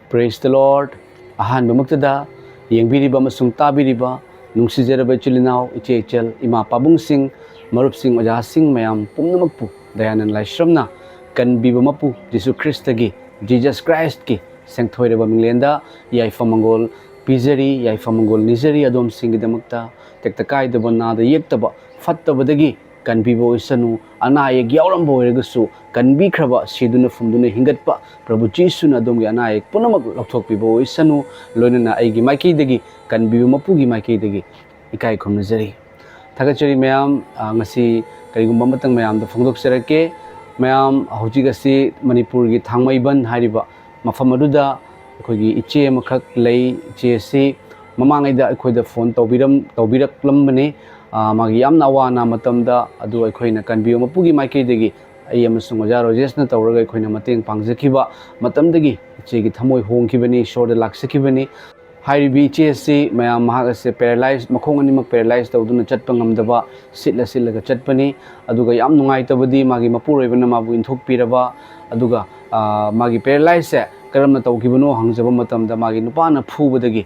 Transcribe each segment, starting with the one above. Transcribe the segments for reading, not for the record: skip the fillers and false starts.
Praise the Lord. Ahan bamagtada yengbiriba masung tabiriba nungsijarabe chulinao ichechel ima pabung sing marup sing oja sing mayam pumnamakpu dayanan laishramna kan biba mapu Jesu Christ gi Jesus Christ ki sengthoireba minglenda yaifamangol pizari yaifamangol nizari adom singidamakta tektakai daba nada yektaba fattabadagi kan bibo isanu anayek yaurambo iragasu kan bikraba siduna fumduna hingatpa Prabhu Jesu na dom gi anayek punamak lokthok bibo isanu loinana aigi maiki dagi kan bibo mapugi maiki dagi ikai khomnajari thagachari mayam ngasi karigumba matang mayam da phongdok serake mayam hojigasi Manipur gi thangmaiban hariba mafam aduda akogi iche makhak lei iche si mamangai da akoida phone tawbirak lambane magi yamna wana matamda adu akoina kanbiyo mapugi maiki dagi ai amasung oja Rojes na tawraga akoina mateng pangjakiba matamdagi ichegi thamoi hongkibani shorda laksakibani hairibi iche si mayam mahagase paralyzed makhong animak paralyzed tawduna chatpa ngamdaba sitlaga chatpani aduga yam nungai tabadi magi mapuroibana mabu inthokpiraba aduga magi paralyzed se karamna tawkibano hangjaba matamda magi nupana phubadagi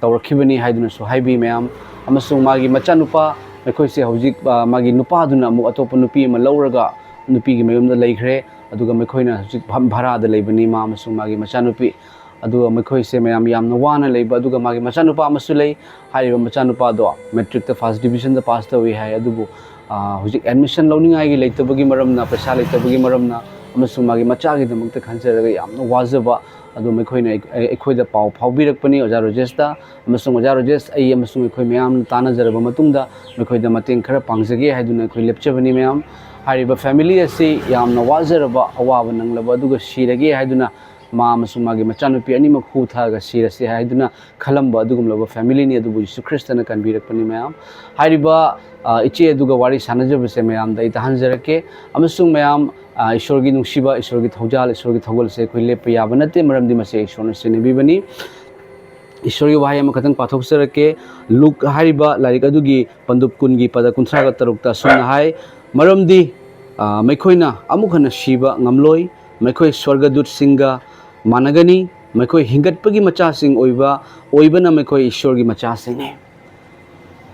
tawrakibani haiduna so haibi mayam amasung magi machanupa aikoise hojik magi nupa duna amu atopa nupi ma lauraga nupi gi mayumda leikhre aduga maikoina hojik bhara da leibani ma amasung magi machanupi aduga maikoise mayam yamna wana leiba aduga magi machanupa amasu lei hariba machanupa do metric ta first division da pass tawi hai adubu hojik admission launingai gi leitabagi maramna paisa leitabagi maramna amasung magi machagi damakta khanjaraga yamna wajaba adu maikoina ekoida pau phaubirakpani oja Rojes da amasung oja Rojes ai amasung ekoi mayam tana jaraba matungda maikoida mateng khara pangjage haiduna ekoi lepchabani mayam hariba family asi yamna wajaraba awaba nanglaba aduga sirage haiduna ma amasung magi machanupi animak hu thaga sirase haiduna khalamba adugumlaba family ni adubu Jesu Christana kanbirakpani mayam hariba iche aduga wari sanajabase mayam da itahanjarake amasung mayam Ishorgi nungshiba Ishorgi thojal Ishorgi thogol se khoi lepa yaba nate maramdi mase Ishorna senebibani Ishorgi wahai ama khatang pathok sarake Luke hariba larik adugi pandup kungi pada kunthra ga tarukta sumna hai maramdi maikhoina amukhana shiba ngamloi maikoi swargadut singa managani maikoi hingatpagi macha sing oibana maikoi Ishorgi macha sing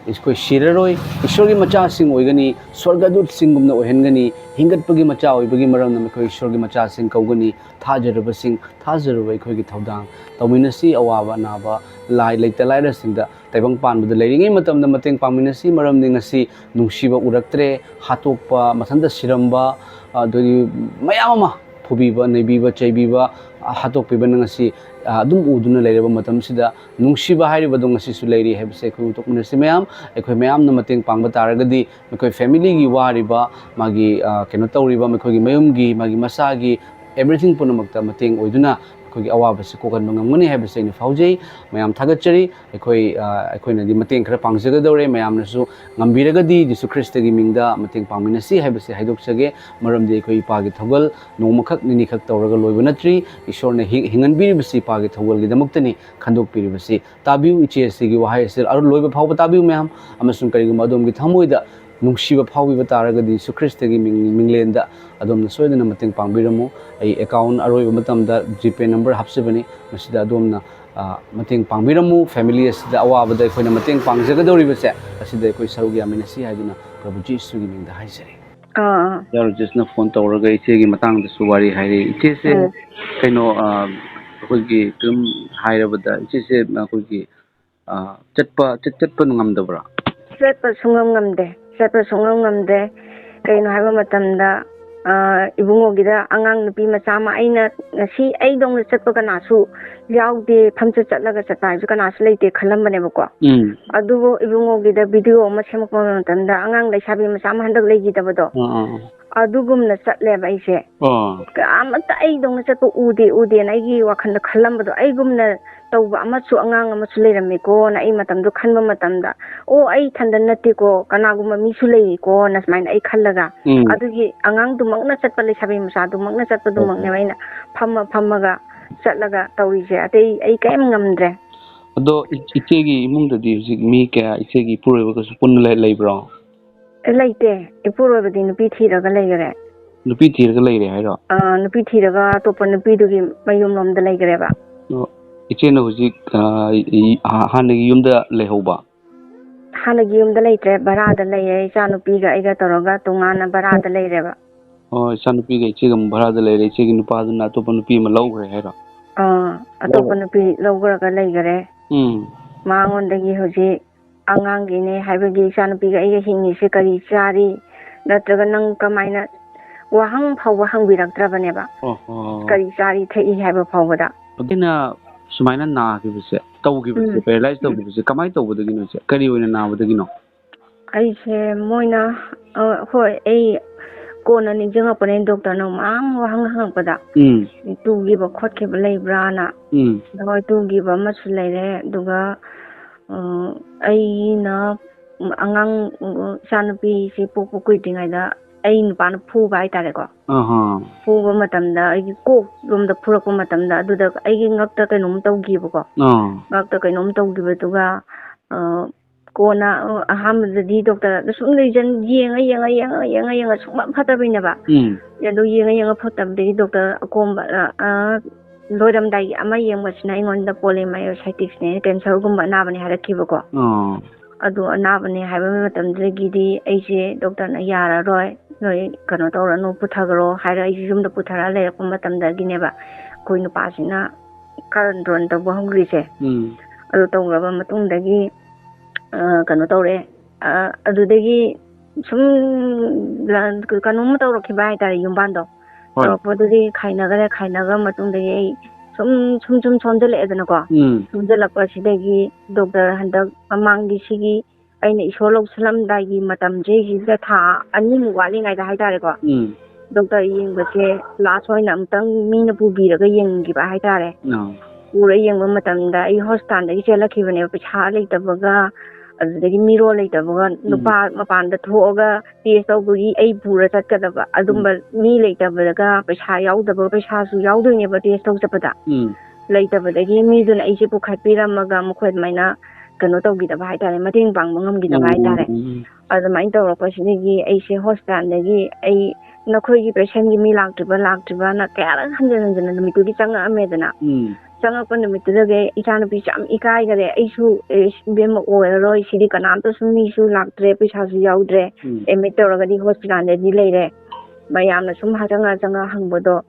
iskoi shiraroi Ishorgi macha sing oigani swargadut singumna ohengani hingatpagi macha oibagi maramna maikoi Ishorgi macha sing kaugani thajaraba sing thajaraba ikhoigi thaudang tawminasi awaba naba lai leita laira singda taibang panbada leiringai matamda mateng pangminasi maramni ngasi nungshiba uraktre hatokpa mathanda siramba doi mayam ama phubiba neibiba chaibiba hatokpiba ngasi adum uduna leiraba matam sida nungshiba hairiba dong ngasi su leiri hebse khu tokminasi mayam ekhoi mayam na mateng pangba taragadi mekoi family gi wariba magi keno tawriba mekoi gi mayum gi magi masagi everything punamakta mateng oiduna akogi awaba se kokan mangani hebse ni faujei mayam thagachari ekoi na di mateng khara pangjaga dore mayam nasu ngambiragadi Jesu Christ gi mingda mateng pangminasi hebse haidokchage maramdi ekoi pagi thogal nomakhak nini khak tawraga loiba natri Ishorna hinganbiribasi pagi thogal gi damaktani khandokpiribasi tabiu iche se gi wahai se aru loiba phauba tabiu mayam amasung kariguma adom gi thamoida nungshiba phaubiba taragadi Jesu Christ gi minglenda adom na soidana mateng pangbiramu ai account aroi matamda GPay number hapsibani masida adom na mateng pangbiramu family asida awabada ekhoina mateng pangjagadoribase asida ekoi sarugi aminasi haiduna Prabhu Jesu gi mingda haisari yaro jesna phone tawraga iche gi matang da suwari haire iche se kaino akogi tum hairabada iche se akogi chatpa ngamdabra chatpa sungam ngamde kaino haiba matamda ibungogida angang nupi macha ma aina ngasi ai dong chatpa kanasu yaude phamcha chatlaga chata ju kanasu leite khalambane bako adubo ibungogida video ma semakpa matamda angang laisabi macha ma handak leigi dabado adugumna chatleba aise amata ai dong chatpa ude na aigi wakhanda khalambado aigumna tauba amachu angang amachu leiramiko na ai matamdu khanba matamda o ai thanda natiko kanaguma misu leiko na smain ai khallaga adugi angang du makna chatpa leisabi macha du makna chatpa du makne baina phammaga chatlaga tawise atei ai kaim ngamdre ado ichegi imungdadi hujik mi kya ichegi pureba ka supun leibro leite ipurobadi nupi thiraga leigare nupi thiraga leire hairo nupi thiraga topa nupi dugi mayum lomda leigareba ꯏꯆꯦꯅ ꯍꯧꯖꯤꯛ ꯍꯥꯟꯅꯒꯤ ꯌꯨꯝꯗ ꯂꯩꯍꯧꯕ ꯍꯥꯟꯅꯒꯤ ꯌꯨꯝꯗ ꯂꯩꯇ꯭ꯔꯦ, ꯚꯔꯥꯗ ꯂꯩꯔꯦ. ꯏꯆꯥꯅꯨꯄꯤꯒ ꯑꯩꯒ ꯇꯧꯔꯒ ꯇꯣꯉꯥꯟꯅ ꯚꯔꯥꯗ ꯂꯩꯔꯦꯕ. ꯑꯣ, ꯏꯆꯥꯅꯨꯄꯤꯒ ꯏꯆꯦꯒ ꯚꯔꯥꯗ ꯂꯩꯔꯦ. ꯏꯆꯦꯒꯤ ꯅꯨꯄꯥꯗꯨꯅ ꯑꯇꯣꯞꯄ ꯅꯨꯄꯤ ꯑꯃ ꯂꯧꯈ꯭ꯔꯦ ꯍꯥꯏꯔꯣ? ꯑꯇꯣꯞꯄ ꯅꯨꯄꯤ ꯂꯧꯈ꯭ꯔꯒ ꯂꯩꯈꯔꯦ. ꯃꯉꯣꯟꯗꯒꯤ ꯍꯧꯖꯤꯛ ꯑꯉꯥꯡꯒꯤꯅꯦ ꯍꯥꯏꯕꯒꯤ ꯏꯆꯥꯅꯨꯄꯤꯒ ꯑꯩꯒ ꯍꯤꯡꯉꯤꯁꯦ ꯀꯔꯤ ꯆꯥꯔꯤ ꯅꯠꯇ꯭ꯔꯒ ꯅꯪ ꯀꯃꯥꯏꯅ ꯋꯥꯍꯪ ꯐꯥꯎꯕ ꯍꯪꯕꯤꯔꯛꯇ꯭ꯔꯕꯅꯦꯕ. ꯀꯔꯤ ꯆꯥꯔꯤ ꯊꯛꯏ ꯍꯥꯏꯕ ꯐꯥꯎꯕꯗ. ꯑꯩꯅ ꯁꯨꯃꯥꯏꯅ ꯅꯥꯈꯤꯕꯁꯦ, ꯇꯧꯈꯤꯕꯁꯦ, ꯄꯦꯔꯥꯂꯥꯏꯁ ꯇꯧꯈꯤꯕꯁꯦ ꯀꯃꯥꯏꯅ ꯇꯧꯕꯗꯒꯤꯅꯣ ꯏꯆꯦ? ꯀꯔꯤ ꯑꯣꯏꯅ ꯅꯥꯕꯗꯒꯤꯅꯣ? ꯑꯩꯁꯦ ꯃꯣꯏꯅ ꯍꯣꯏ, ꯑꯩ ꯀꯣꯟꯅ ꯅꯤꯡꯁꯤꯡꯉꯛꯄꯅꯦ. ꯗꯣꯛꯇꯔꯅ ꯃꯌꯥꯝ ꯋꯥꯍꯪ ꯍꯪꯉꯛꯄꯗ ꯇꯨꯈꯤꯕ ꯈꯣꯠꯈꯤꯕ ꯂꯩꯕ꯭ꯔꯥꯅ. ꯍꯣꯏ, ꯇꯨꯈꯤꯕ ꯑꯃꯁꯨ ꯂꯩꯔꯦ. ꯑꯗꯨꯒ ꯑꯩꯅ ꯑꯉꯥꯡ ꯏꯆꯥꯅꯨꯄꯤꯁꯤ ꯄꯣꯛꯄ ꯀꯨꯏꯗ꯭ꯔꯤꯉꯩꯗ ꯑꯩ ꯅꯨꯄꯥꯅ ꯐꯨꯕ ꯍꯥꯏꯇꯥꯔꯦꯀꯣ. ꯐꯨꯕ ꯃꯇꯝꯗ ꯑꯩꯒꯤ ꯀꯣꯛ ꯂꯣꯝꯗ ꯐꯨꯔꯛꯄ ꯃꯇꯝꯗ ꯑꯗꯨꯗ ꯑꯩꯒꯤ ꯉꯛꯇ ꯀꯩꯅꯣꯝ ꯇꯧꯈꯤꯕꯀꯣ. ꯉꯛꯇ ꯀꯩꯅꯣꯝ ꯇꯧꯈꯤꯕꯗꯨꯒ ꯀꯣꯟꯅ ꯑꯍꯥꯟꯕꯗꯗꯤ ꯗꯣꯛꯇꯔꯗ ꯁꯨꯝ ꯌꯦꯡꯉ ꯁꯨꯡꯐꯠ ꯐꯠꯇꯕꯩꯅꯦꯕ. ꯑꯗꯨ ꯌꯦꯡꯉ ꯐꯠꯇꯕꯗꯒꯤ ꯗꯣꯛꯇꯔ ꯑꯀꯣꯝꯕ ꯂꯣꯏꯔꯝꯗꯥꯏꯒꯤ ꯑꯃ ꯌꯦꯡꯕꯁꯤꯅ ꯑꯩꯉꯣꯟꯗ ꯄꯣꯂꯤꯃꯥꯏꯑꯣꯁꯥꯏꯇꯤꯛꯁꯅꯦ, ꯀꯦꯟꯁꯔꯒꯨꯝꯕ ꯑꯅꯥꯕꯅꯦ ꯍꯥꯏꯔꯛꯈꯤꯕꯀꯣ. ꯑꯗꯨ ꯑꯅꯥꯕꯅꯦ ꯍꯥꯏꯕ ꯃꯇꯝꯗꯨꯗꯒꯤꯗꯤ ꯑꯩꯁꯦ ꯗꯣꯛꯇꯔꯅ ꯌꯥꯔꯔꯣꯏ, ꯅꯣꯏ ꯀꯩꯅꯣ ꯇꯧꯔꯅꯨ, ꯄꯨꯊꯈ꯭ꯔꯣ ꯍꯥꯏꯔ ꯑꯩꯁꯦ ꯌꯨꯝꯗ ꯄꯨꯊꯔ ꯂꯩꯔꯛꯄ ꯃꯇꯝꯗꯒꯤꯅꯦꯕ ꯑꯩꯈꯣꯏ ꯅꯨꯄꯥꯁꯤꯅ ꯀꯥꯔꯟ ꯇꯧꯕ ꯍꯧꯈ꯭ꯔꯤꯁꯦ. ꯑꯗꯨ ꯇꯧꯔꯕ ꯃꯇꯨꯡꯗꯒꯤ ꯀꯩꯅꯣ ꯇꯧꯔꯦ. ꯑꯗꯨꯗꯒꯤ ꯁꯨꯝ ꯀꯩꯅꯣꯝꯃ ꯇꯧꯔꯛꯈꯤꯕ ꯍꯥꯏꯇꯥꯔꯦ, ꯌꯨꯝꯕꯥꯟꯗꯣ. ꯇꯧꯔꯛꯄꯗꯨꯗꯤ ꯈꯥꯏꯅꯈ꯭ꯔ ꯃꯇꯨꯡꯗꯒꯤ ꯑꯩ ꯁꯨꯝ ꯁꯣꯟꯖꯜꯂꯛꯑꯦꯗꯅꯀꯣ. ꯁꯣꯟꯖꯜꯂꯛꯄꯁꯤꯗꯒꯤ ꯗꯣꯛꯇꯔ ꯍꯟꯗꯛ ꯃꯃꯥꯡꯒꯤ ꯁꯤꯒꯤ ꯑꯩꯅ ꯏꯁꯣꯔ ꯂꯧꯁꯜꯂꯝꯗꯥꯏꯒꯤ ꯃꯇꯝꯁꯤꯗ ꯊꯥ 2ꯃꯨꯛ ꯋꯥꯠꯂꯤꯉꯩꯗ ꯍꯥꯏꯇꯥꯔꯦꯀꯣ. ꯗꯣꯛꯇꯔ ꯌꯦꯡꯕꯁꯦ ꯂꯥꯁ ꯑꯣꯏꯅ ꯑꯃꯨꯛꯇꯪ ꯃꯤꯅ ꯄꯨꯕꯤꯔꯒ ꯌꯦꯡꯈꯤꯕ ꯍꯥꯏꯇꯥꯔꯦ. ꯄꯨꯔ ꯌꯦꯡꯕ ꯃꯇꯝꯗ ꯑꯩ ꯍꯣꯁꯄꯤꯇꯥꯜꯗꯒꯤ ꯆꯦꯜꯂꯛꯈꯤꯕꯅꯦꯕ, ꯄꯩꯁꯥ ꯂꯩꯇꯕꯒ ꯑꯗꯨꯗꯒꯤ ꯃꯤꯔꯣꯜ ꯂꯩꯇꯕꯒ. ꯅꯨꯄꯥ ꯃꯄꯥꯟꯗ ꯊꯣꯛꯑꯒ ꯇꯦꯁ ꯇꯧꯕꯒꯤ ꯑꯩ ꯄꯨꯔ ꯆꯠꯀꯗꯕ, ꯑꯗꯨꯝꯕ ꯃꯤ ꯂꯩꯇꯕꯗꯒ ꯄꯩꯁꯥ ꯌꯥꯎꯗꯕ, ꯄꯩꯁꯥꯁꯨ ꯌꯥꯎꯗꯣꯏꯅꯦꯕ ꯇꯦꯁ ꯇꯧ ꯆꯠꯄꯗ. ꯂꯩꯇꯕꯗꯒꯤ ꯃꯤꯗꯨꯅ ꯑꯩꯁꯦ ꯄꯨꯈꯠꯄꯤꯔꯝꯃꯒ ꯃꯈꯣꯏ ꯑꯗꯨꯃꯥꯏꯅ ꯀꯩꯅꯣ ꯇꯧꯈꯤꯗꯕ ꯍꯥꯏꯇꯥꯔꯦ, ꯃꯇꯦꯡ ꯄꯥꯡꯕ ꯉꯝꯈꯤꯗꯕ ꯍꯥꯏꯇꯥꯔꯦ. ꯑꯗꯨꯃꯥꯏꯅ ꯇꯧꯔꯛꯄꯁꯤꯗꯒꯤ ꯑꯩꯁꯦ ꯍꯣꯁꯄꯤꯇꯥꯜꯗꯒꯤ ꯑꯩ ꯅꯈꯣꯏꯒꯤ ꯄꯦꯁꯦꯟꯒꯤ ꯃꯤ ꯂꯥꯛꯇ꯭ꯔꯤꯕꯅ ꯀꯌꯥꯔꯛ ꯍꯟꯖꯤꯟ ꯅꯨꯃꯤꯠꯇꯨꯒꯤ ꯆꯪꯉꯛꯑꯝꯃꯦꯗꯅ. ꯆꯪꯉꯛꯄ ꯅꯨꯃꯤꯠꯇꯨꯗꯒꯤꯏꯆꯥꯅꯨꯄꯤꯁꯦ ꯌꯥꯝ ꯏꯀꯥꯏꯈꯔꯦ. ꯑꯩꯁꯨ ꯏꯕꯦꯝꯃ ꯑꯣꯏꯔꯔꯣꯏ ꯁꯤꯗꯤ, ꯀꯅꯥꯝꯇꯁꯨ ꯃꯤꯁꯨ ꯂꯥꯛꯇ꯭ꯔꯦ, ꯄꯩꯁꯥꯁꯨ ꯌꯥꯎꯗ꯭ꯔꯦ, ꯑꯦꯗꯃꯤꯠ ꯇꯧꯔꯒꯗꯤ ꯍꯣꯁꯄꯤꯇꯥꯜꯗꯗꯤ ꯂꯩꯔꯦ. ꯃꯌꯥꯝꯅ ꯁꯨꯝ ꯆꯪꯉ ꯍꯪꯕꯗꯣ,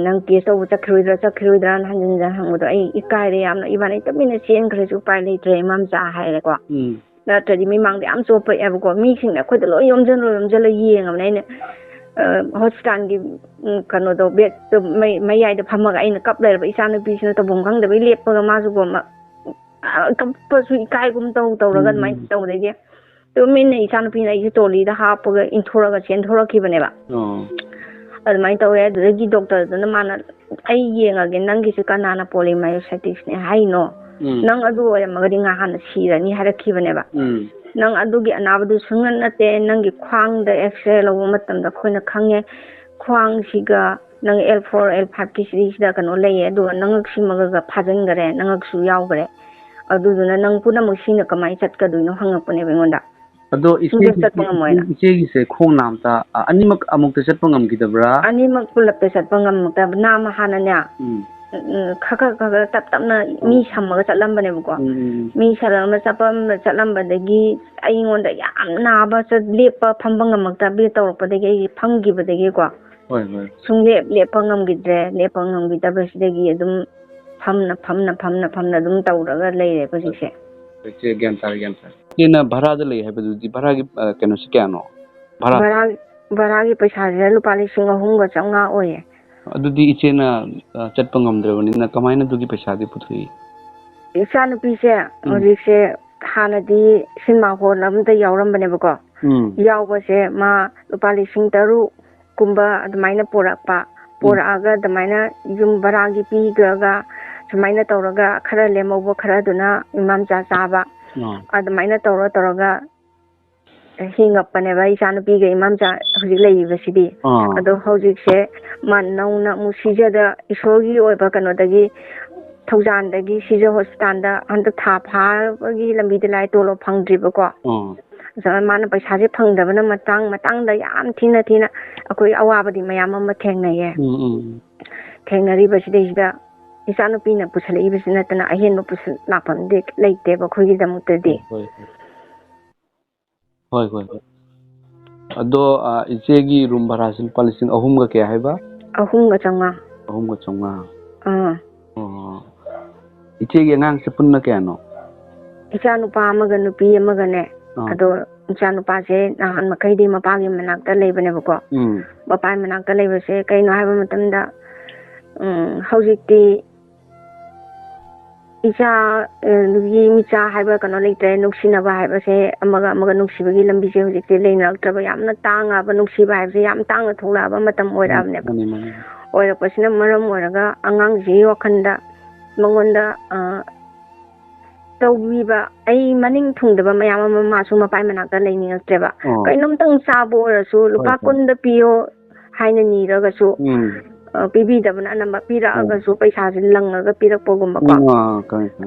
ꯅꯪ ꯇꯦꯁ ꯇꯧꯕ ꯆꯠꯈꯤꯔꯣꯏꯗ꯭राꯅ ꯍꯟꯖꯤꯟ ꯍꯪꯕꯗꯣ ꯑꯩ ꯏꯀꯥꯏꯔꯦ ꯌꯥꯝꯅ. ꯏꯕꯥꯅꯤ ꯇꯨꯃꯤꯟꯅ ꯆꯦꯟꯈ꯭ꯔꯁꯨ ꯎꯄꯥꯏ ꯂꯩꯇ꯭ꯔꯦ ꯏꯃꯥꯝꯆꯥ ꯍꯥꯏꯔꯦꯀꯣ. ꯅꯠꯇ꯭ꯔꯗꯤ ꯃꯤꯃꯥꯡꯗ ꯌꯥꯝ ꯆꯣꯞꯄꯛꯑꯦꯕꯀꯣ. ꯃꯤꯁꯤꯡꯅ ꯑꯩꯈꯣꯏꯗ ꯂꯣꯏ ꯌꯣꯝꯁꯤꯜꯂ ꯌꯦꯡꯉꯕꯅꯦ. ꯑꯩꯅ ꯍꯣꯁꯄꯤꯇꯥꯜꯒꯤ ꯀꯩꯅꯣꯗꯣ ꯕꯦꯗꯇꯣ ꯃꯌꯥꯏꯗ ꯐꯝꯃꯒ ꯑꯩꯅ ꯀꯞ ꯂꯩꯔꯕ. ꯏꯆꯥꯅꯨꯄꯤꯁꯤꯅ ꯇꯧꯐꯝ ꯈꯪꯗꯕꯩ ꯂꯦꯞꯄꯒ ꯃꯥꯁꯨ ꯀꯞꯄꯁꯨ ꯏꯀꯥꯏꯒꯨꯝ ꯇꯧꯔꯒ ꯑꯗꯨꯃꯥꯏꯅ ꯇꯧꯕꯗꯒꯤ ꯇꯨꯃꯤꯟꯅ ꯏꯆꯥꯅꯨꯄꯤꯅ ꯑꯩꯁꯦ ꯇꯣꯂꯤꯗ ꯍꯥꯞꯄꯒ ꯏꯟꯊꯣꯔꯒ ꯆꯦꯟꯊꯣꯔꯛꯈꯤꯕꯅꯦꯕ. ꯑꯗꯨꯃꯥꯏꯅ ꯇꯧꯔꯦ. ꯑꯗꯨꯗꯒꯤ ꯗꯣꯛꯇꯔꯗꯨꯅ ꯃꯥꯅ ꯑꯩ ꯌꯦꯡꯉꯒꯦ, ꯅꯪꯒꯤꯁꯦ ꯀꯅꯥꯅ ꯄꯣꯂꯤꯃꯥꯏꯑꯣꯁꯥꯏꯇꯤꯛꯁꯅꯦ ꯍꯥꯏꯅꯣ, ꯅꯪ ꯑꯗꯨ ꯑꯣꯏꯔꯝꯃꯒꯗꯤ ꯉꯍꯥꯟꯅ ꯁꯤꯔꯅꯤ ꯍꯥꯏꯔꯛꯈꯤꯕꯅꯦꯕ. ꯅꯪ ꯑꯗꯨꯒꯤ ꯑꯅꯥꯕꯗꯨ ꯁꯨꯡꯅꯠ ꯅꯠꯇꯦ. ꯅꯪꯒꯤ ꯈ꯭ꯋꯥꯡꯗ ꯑꯦꯛꯁꯔꯦ ꯂꯧꯕ ꯃꯇꯝꯗ ꯑꯩꯈꯣꯏꯅ ꯈꯪꯉꯦ, ꯈ꯭ꯋꯥꯡꯁꯤꯒ ꯅꯪ L4 L5 ꯁꯤꯗ ꯀꯩꯅꯣ ꯂꯩꯌꯦ, ꯑꯗꯨꯒ ꯅꯉꯛꯁꯤꯃꯒ ꯐꯥꯖꯤꯟꯈꯔꯦ, ꯅꯉꯛꯁꯨ ꯌꯥꯎꯈꯔꯦ. ꯑꯗꯨꯗꯨꯅ ꯅꯪ ꯄꯨꯝꯅꯃꯛ ꯁꯤꯅ ꯀꯃꯥꯏꯅ ꯆꯠꯀꯗꯣꯏꯅꯣ ꯍꯪꯉꯛꯄꯅꯦꯕ ꯑꯩꯉꯣꯟꯗ. ꯑꯗꯣ ꯆꯠꯄ ꯉꯝꯃꯣꯏꯅ. ꯏꯆꯦꯒꯤꯁꯦ ꯈꯣꯡ ꯅꯥꯝꯇ ꯑꯅꯤꯃꯛ ꯑꯃꯨꯛꯇ ꯆꯠꯄ ꯉꯝꯈꯤꯗꯕ꯭ꯔꯥ? ꯑꯅꯤꯃꯛ ꯄꯨꯂꯞꯇ ꯆꯠꯄ ꯉꯝꯃꯛꯇꯕ. ꯅꯥꯝꯃ ꯍꯥꯟꯅꯅꯦ ꯈꯔ ꯇꯞꯅ ꯃꯤ ꯁꯝꯃꯒ ꯆꯠꯂꯝꯕꯅꯦꯕꯀꯣ. ꯃꯤ ꯁꯝꯃꯒ ꯆꯠꯂꯝꯕꯗꯒꯤ ꯑꯩꯉꯣꯟꯗ ꯌꯥꯝ ꯅꯥꯕ, ꯂꯦꯞꯄ ꯐꯝꯕ ꯉꯝꯃꯛꯇꯕꯤ ꯇꯧꯔꯛꯄꯗꯒꯤ ꯑꯩ ꯐꯝꯈꯤꯕꯗꯒꯤꯀꯣ ꯂꯦꯞꯄ ꯉꯝꯈꯤꯗ꯭ꯔꯦ. ꯂꯦꯞꯄ ꯉꯝꯈꯤꯗꯕꯁꯤꯗꯒꯤ ꯑꯗꯨꯝ ꯐꯝꯅ ꯑꯗꯨꯝ ꯇꯧꯔꯒ ꯂꯩꯔꯦ ꯍꯧꯖꯤꯛꯁꯦ. ꯒ꯭ꯌꯥꯟ ꯇꯥꯔꯦ. ꯏꯆꯦꯅ ꯚꯔꯥꯗ ꯂꯩ ꯍꯥꯏꯕꯗꯨꯗꯤ ꯚꯔꯥꯒꯤ ꯀꯩꯅꯣꯁꯤ ꯀꯌꯥꯅꯣ? ꯚꯔꯥꯒꯤ ꯄꯩꯁꯥꯁꯤꯅ ꯂꯨꯄꯥ 3,350 ꯑꯣꯏꯌꯦ. ꯑꯗꯨꯗꯤ ꯏꯆꯦꯅ ꯆꯠꯄ ꯉꯝꯗ꯭ꯔꯕꯅꯤꯅ ꯀꯃꯥꯏꯅ ꯑꯗꯨꯒꯤ ꯄꯩꯁꯥꯗꯤ ꯄꯨꯊꯣꯛꯏ? ꯏꯆꯥꯅꯨꯄꯤꯁꯦ ꯍꯧꯖꯤꯛꯁꯦ ꯍꯥꯟꯅꯗꯤ ꯁꯤꯅꯦꯃꯥ ꯍꯣꯜ ꯑꯃꯗ ꯌꯥꯎꯔꯝꯕꯅꯦꯕꯀꯣ. ꯌꯥꯎꯕꯁꯦ ꯃꯥ ꯂꯨꯄꯥ 3,600 ꯑꯗꯨꯃꯥꯏꯅ ꯄꯣꯔꯛꯑꯒ ꯑꯗꯨꯃꯥꯏꯅ ꯌꯨꯝ ꯚꯔꯥꯒꯤ ꯄꯤꯈ꯭ꯔꯒ ꯁꯨꯃꯥꯏꯅ ꯇꯧꯔꯒ ꯈꯔ ꯂꯦꯝꯍꯧꯕ ꯈꯔꯗꯨꯅ ꯏꯃꯥꯝꯆꯥ ꯆꯥꯕ, ꯑꯗꯨꯃꯥꯏꯅ ꯇꯧꯔꯒ ꯍꯤꯡꯉꯛꯄꯅꯦꯕ ꯏꯆꯥꯅꯨꯄꯤꯒ ꯏꯃꯥꯝꯆꯥ ꯍꯧꯖꯤꯛ ꯂꯩꯔꯤꯕꯁꯤꯗꯤ. ꯑꯗꯣ ꯍꯧꯖꯤꯛꯁꯦ ꯃꯥ ꯅꯧꯅ ꯑꯃꯨꯛ ꯁꯤꯖꯗ ꯏꯁꯣꯔꯒꯤ ꯑꯣꯏꯕ ꯀꯩꯅꯣꯗꯒꯤ ꯊꯧꯖꯥꯟꯗꯒꯤ ꯁꯤꯖ ꯍꯣꯁꯄꯤꯇꯥꯜꯗ ꯍꯟꯗꯛ ꯊꯥ ꯐꯥꯕꯒꯤ ꯂꯝꯕꯤꯗ ꯂꯥꯏ ꯇꯣꯂꯣꯞ ꯐꯪꯗ꯭ꯔꯤꯕꯀꯣ. ꯃꯥꯅ ꯄꯩꯁꯥꯁꯦ ꯐꯪꯗꯕꯅ ꯃꯇꯥꯡꯗ ꯌꯥꯝ ꯊꯤꯅ ꯑꯩꯈꯣই ꯑꯋꯥꯕꯗꯤ ꯃꯌꯥꯝ ꯑꯃ ꯊꯦꯡꯅꯩꯌꯦ. ꯊꯦꯡꯅꯔꯤꯕꯁꯤꯗꯩꯁꯤꯗ ꯏꯆꯥꯅꯨꯄꯤꯅ ꯄꯨꯁꯜꯂꯛꯏꯕꯁꯤ ꯅꯠꯇꯅ ꯑꯍꯦꯟꯕ ꯂꯥꯛꯐꯝꯗꯤ ꯂꯩꯇꯦꯕ ꯑꯩꯈꯣꯏꯒꯤꯗꯃꯛꯇꯗꯤ ꯍꯣꯏ ꯑꯗꯣ ꯏꯆꯦꯒꯤ ꯔꯨꯝ ꯚꯔꯥꯁꯤ ꯂꯨꯄꯥ 3,000 ꯀꯌꯥ ꯍꯥꯏꯕ 3,500 3,500 이쪽에 낭스 뿐나 게노. 이자누파 아마가 누피 아마가네. 아도 이자누파세 나한 마카이디 마파기 마낙다 레이버네버고. 마파이 마낙다 레이버세 kaino haiba matamda hau직ti 이자 누기 미자 haiba kano leite nuksinaba haibase amaga nuksibagi lambise hau직ti leinarꯛꯇ꯭ꯔꯕ yamna tangaba nuksiba haibase yam tangna thulaba matam oirabneba. Oirapasina maram oiraga angangji wakhanda mangonda taubiba ai maning thungdaba mayam ama masu mapai manakta leiningaktreba kainomtang sabo orasu lupa kunda piyo haina niragasu pibidabana anamba piragasu paisa langaga pirakpogumba ko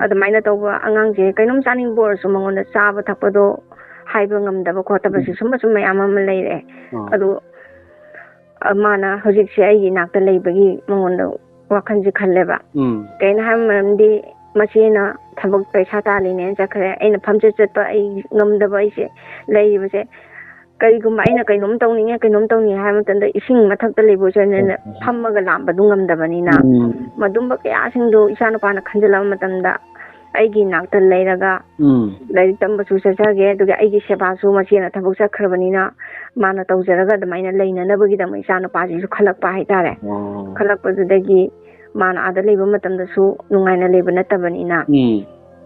adamaina tauba angangje kainom chaning borasu mangonda chaba thapado haiba ngamdaba khotabasi summa mayam ama leire adu mana hojikse ai nakta leibagi mangonda wakhanji khalleba kaina hamamdi masina thabak paisa taline jakhre aina phamche chatpa ai ngamdaba aise leibase kariguma aina kainom tawninge kainom tawni hamatanda ising mathakta leibo chane phammaga lambadu ngamdabanina madumba kaya singdo isana pana khanjala matamda aigi nakta leiraga lai tamba su sajage duga aigi seba su masina thabak chakhrabanina mana tawjaraga damaina leina nabagi dam isana paji su khalakpa haitare khalakpa dudagi mana ada leiba matamda su nungaina leiba natabanina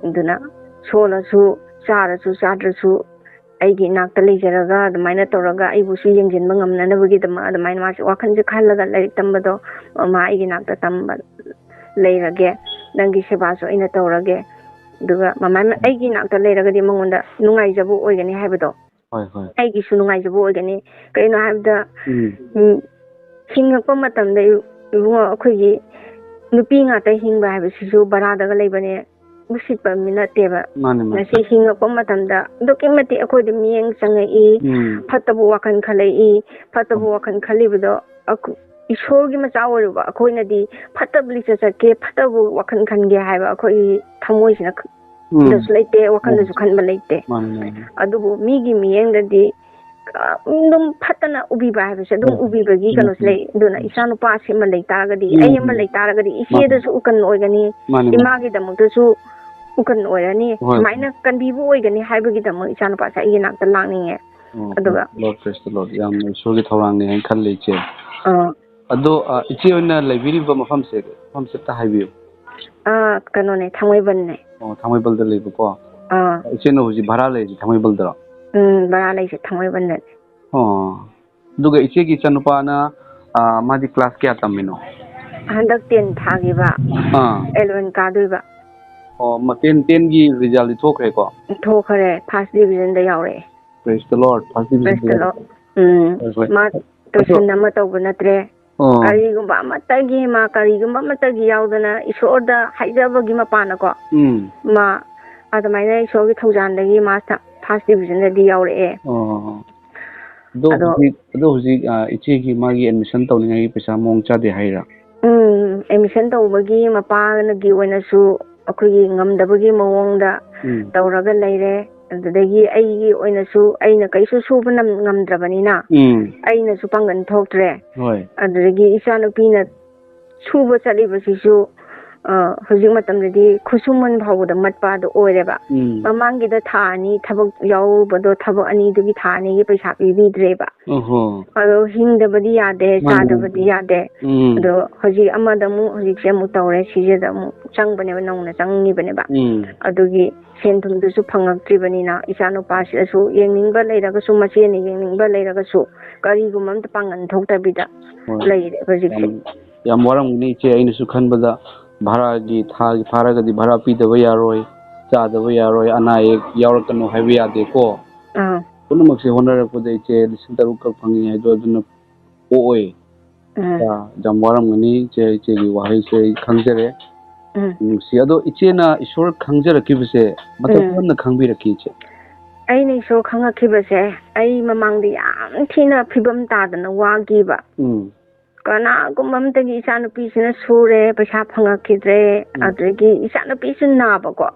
induna sola su chara su chadra su aigi nakta leijaraga adamaina tawraga aibu su yengjinba ngamnanabagi dam adamaina ma wakhanje khallaga lai tambado ma aigi nakta tamba leirage nangi seba su aina tawrage duga mama aigi nakta leiraga di mangonda nungaijabu oigani haibado aigi su nungaijabu oigani kaino haibda hingakpa matamda ibungo akhoi nupi ngata hingba haibasisu baradaga leibane musitpa minateba nasi hingakpa matamda dokimati akhoi miyeng changai phatabu wakhan khalai phatabu wakhan khalibado ꯏꯁꯣꯔꯒꯤ ꯃꯆꯥ ꯑꯣꯏꯔꯨꯕ ꯑꯩꯈꯣꯏꯅꯗꯤ ꯐꯠꯇꯕ ꯆꯠꯀꯦ ꯐꯠꯇꯕ ꯋꯥꯈꯜ ꯈꯟꯒꯦ ꯍꯥꯏꯕ ꯑꯩꯈꯣꯏꯒꯤ ꯊꯃꯣꯏꯁꯤꯅ ꯗꯁꯨ ꯂꯩꯇꯦ ꯋꯥꯈꯜꯗꯁꯨ ꯈꯟꯕ ꯂꯩꯇꯦ ꯑꯗꯨꯕꯨ ꯃꯤꯒꯤ ꯃꯤꯠꯌꯦꯡꯗꯗꯤ ꯑꯗꯨꯝ ꯐꯠꯇꯅ ꯎꯕꯤꯕ ꯍꯥꯏꯕꯁꯦ ꯑꯗꯨꯝ ꯎꯕꯤꯕꯒꯤ ꯀꯩꯅꯣꯁꯨ ꯂꯩ ꯑꯗꯨꯅ ꯏꯆꯥꯅꯨꯄꯥ ꯑꯁꯤꯃ ꯂꯩ ꯇꯥꯔꯒꯗꯤ ꯑꯩ ꯑꯃ ꯂꯩ ꯇꯥꯔꯒꯗꯤ ꯏꯆꯦꯗꯁꯨ ꯎꯀꯟ ꯑꯣꯏꯒꯅꯤ ꯏꯃꯥꯒꯤꯗꯃꯛꯇꯁꯨ ꯎꯀꯟ ꯑꯣꯏꯔꯅꯤ ꯁꯨꯃꯥꯏꯅ ꯀꯟꯕꯤꯕ ꯑꯣꯏꯒꯅꯤ ꯍꯥꯏꯕꯒꯤꯗꯃꯛ ꯏꯆꯥꯅꯨꯄꯥꯁꯦ ꯑꯩꯒꯤ ꯅꯥꯛꯇ ꯂꯥꯛꯅꯤꯡꯉꯦ ꯑꯗꯨꯒ ꯌꯥꯝꯅ ꯏꯁꯣꯔꯒꯤ ꯊꯧꯔꯥꯡꯅꯤ ꯍꯥꯏꯅ ꯈꯜꯂꯤ ꯏꯆꯦ ꯑꯗꯣ ꯏꯆꯦ ꯑꯣꯏꯅ ꯂꯩꯕꯤꯔꯤꯕ ꯃꯐꯝꯁꯦ ꯃꯐꯝꯁꯦ ꯍꯥꯏꯕꯤꯌꯨ ꯀꯩꯅꯣꯅꯦ ꯊꯥꯡꯃꯩꯕꯟꯅꯦ ꯊꯥꯡꯃꯩꯕꯟꯗ ꯂꯩꯕꯀꯣ ꯏꯆꯦꯅ ꯍꯧꯖꯤꯛ ꯚꯔꯥ ꯂꯩꯔꯤꯁꯦ ꯊꯥꯡꯃꯩꯕꯟꯗꯔꯣ ꯚꯔꯥ ꯂꯩꯔꯤꯁꯦ ꯊꯥꯡꯃꯩꯕꯟꯗꯅꯦ ꯑꯗꯨꯒ ꯏꯆꯦꯒꯤ ꯏꯆꯥꯅꯨꯄꯥꯅ ꯃꯥꯗꯤ ꯀ꯭ꯂꯥꯁ ꯀꯌꯥ ꯇꯝꯃꯤꯅꯣ ꯍꯟꯗꯛ 10 ꯊꯥꯈꯤꯕ 11 ꯀꯥꯗꯣꯏꯕ 10ꯒꯤ ꯔꯤꯖꯜꯗꯤ ꯊꯣꯛꯈ꯭ꯔꯦꯀꯣ ꯊꯣꯛꯈ꯭ꯔꯦ ꯐꯥꯔꯁ ꯗꯤꯕꯤꯖꯟꯗ ꯌꯥꯎꯔꯛꯑꯦ ꯄ꯭ꯔꯦꯁ ꯗ ꯂꯣꯔꯗ ꯐꯥꯔꯁ ꯗꯤꯕꯤꯖꯟ ꯃꯥ ꯇꯨꯏꯁꯟ ꯑꯃ ꯇꯧꯕ ꯅꯠꯇ꯭ꯔꯦ ꯀꯔꯤꯒꯨꯝꯕ ꯑꯃꯠꯇꯒꯤ ꯃꯥ ꯀꯔꯤꯒꯨꯝꯕ ꯑꯃꯠꯇꯒꯤ ꯌꯥꯎꯗꯅ ꯏꯁꯣꯔꯗ ꯍꯥꯏꯖꯕꯒꯤ ꯃꯄꯥꯟꯅꯀꯣ ꯃꯥ ꯑꯗꯨꯃꯥꯏꯅ ꯏꯁꯣꯔꯒꯤ ꯊꯧꯖꯥꯟꯗꯒꯤ ꯃꯥ ꯐꯥꯔꯁ ꯗꯤꯕꯤꯖꯟꯗꯗꯤ ꯌꯥꯎꯔꯛꯑꯦ ꯑꯗꯣ ꯍꯧꯖꯤꯛ ꯏꯆꯦꯒꯤ ꯃꯥꯒꯤ ꯑꯦꯗꯃꯤꯁꯟ ꯇꯧꯅꯤꯡꯉꯥꯏꯒꯤ ꯄꯩꯁꯥ ꯃꯑꯣꯡ ꯆꯥꯗꯦ ꯍꯥꯏꯔꯥ ꯑꯦꯗꯃꯤꯁꯟ ꯇꯧꯕꯒꯤ ꯃꯄꯥꯅꯒꯤ ꯑꯣꯏꯅꯁꯨ ꯑꯩꯈꯣꯏꯒꯤ ꯉꯝꯗꯕꯒꯤ ꯃꯑꯣꯡꯗ ꯇꯧꯔꯒ ꯂꯩꯔꯦ ꯑꯗꯨꯗꯒꯤ ꯑꯩꯒꯤ ꯑꯣꯏꯅꯁꯨ ꯑꯩꯅ ꯀꯩꯁꯨ ꯁꯨꯕ ꯉꯝꯗ꯭ꯔꯕꯅꯤꯅ ꯑꯩꯅꯁꯨ ꯄꯥꯡꯒꯟ ꯊꯣꯛꯇ꯭ꯔꯦ ꯑꯗꯨꯗꯒꯤ ꯏꯆꯥꯅꯨꯄꯤꯅ ꯁꯨꯕ ꯆꯠꯂꯤꯕꯁꯤꯁꯨ ꯍꯧꯖꯤꯛ ꯃꯇꯝꯗꯗꯤ ꯈꯨꯠꯁꯨꯃꯟ ꯐꯥꯎꯕꯗ ꯃꯠꯄ ꯑꯗꯨ ꯑꯣꯏꯔꯦꯕ ꯃꯃꯥꯡꯒꯤꯗ ꯊꯥ 2 ꯊꯕꯛ ꯌꯥꯎꯕꯗꯣ ꯊꯕꯛ 2ꯗꯨꯒꯤ ꯊꯥ 2ꯒꯤ ꯄꯩꯁꯥ ꯄꯤꯕꯤꯗ꯭ꯔꯦꯕ ꯑꯗꯣ ꯍꯤꯡꯗꯕꯗꯤ ꯌꯥꯗꯦ ꯆꯥꯗꯕꯗꯤ ꯌꯥꯗꯦ ꯑꯗꯣ ꯍꯧꯖꯤꯛ ꯑꯃꯗ ꯑꯃꯨꯛ ꯍꯧꯖꯤꯛꯁꯦ ꯑꯃꯨꯛ ꯇꯧꯔꯦ ꯁꯤꯖꯗ ꯑꯃꯨꯛ ꯆꯪꯕꯅꯦꯕ ꯅꯧꯅ ꯆꯪꯉꯤꯕꯅꯦꯕ ꯑꯗꯨꯒꯤ ꯁꯦꯟ ꯊꯨꯝꯗꯨꯁꯨ ꯐꯪꯉꯛꯇ꯭ꯔꯤꯕꯅꯤꯅ ꯏꯆꯥꯅꯨꯄꯥꯁꯤꯗꯁꯨ ꯌꯦꯡꯅꯤꯡꯕ ꯂꯩꯔꯒꯁꯨ ꯃꯆꯦꯅ ꯌꯦꯡꯅꯤꯡꯕ ꯂꯩꯔꯒꯁꯨ ꯀꯔꯤꯒꯨꯝꯕ ꯑꯝꯇ ꯄꯥꯡꯒꯟ ꯊꯣꯛꯇꯕꯤꯗ ꯂꯩꯔꯦ ꯍꯧꯖꯤꯛꯁꯦ ꯌꯥꯝ ꯋꯥꯔꯝꯒꯅꯤ ꯏꯆꯦ ꯑꯩꯅꯁꯨ ꯈꯟꯕꯗ ꯚꯔꯥꯒꯤ ꯊꯥꯒꯤ ꯐꯥꯔꯒꯗꯤ ꯚꯔꯥ ꯄꯤꯗꯕ ꯌꯥꯔꯣꯏ ꯆꯥꯗꯕ ꯌꯥꯔꯣꯏ ꯑꯅꯥ ꯑꯌꯦꯛ ꯌꯥꯎꯔꯛꯀꯅꯨ ꯍꯥꯏꯕ ꯌꯥꯗꯦꯀꯣ ꯄꯨꯝꯅꯃꯛꯁꯦ ꯍꯣꯠꯅꯔꯛꯄꯗ ꯏꯆꯦ 3,000 ꯐꯪꯉꯤ ꯍꯥꯏꯗꯣ ꯑꯗꯨꯅ ꯄꯣꯛꯑꯣꯏ ꯌꯥꯝ ꯋꯥꯔꯝꯒꯅꯤ ꯏꯆꯦꯒꯤ ꯋꯥꯍꯩꯁꯦ ꯑꯩ ꯈꯪꯖꯔꯦ ꯅꯨꯡꯁꯤ ꯑꯗꯣ ꯏꯆꯦꯅ ꯏꯁꯣꯔ ꯈꯪꯖꯔꯛꯈꯤꯕꯁꯦ ꯃꯇꯝ ꯀꯔꯝꯅ ꯈꯪꯕꯤꯔꯛꯈꯤ ꯏꯆꯦ ꯑꯩꯅ ꯏꯁꯣꯔ ꯈꯪꯉꯛꯈꯤꯕꯁꯦ ꯑꯩ ꯃꯃꯥꯡꯗ ꯌꯥꯝ ꯊꯤꯅ ꯐꯤꯕꯝ ꯇꯥꯗꯅ ꯋꯥꯈꯤꯕ ꯀꯅꯥꯒꯨꯝꯕ ꯑꯃꯇꯒꯤ ꯏꯆꯥꯅꯨꯄꯤꯁꯤꯅ ꯁꯨꯔꯦ ꯄꯩꯁꯥ ꯐꯪꯉꯛꯈꯤꯗ꯭ꯔꯦ ꯑꯗꯨꯗꯒꯤ ꯏꯆꯥꯅꯨꯄꯤꯁꯨ ꯅꯥꯕꯀꯣ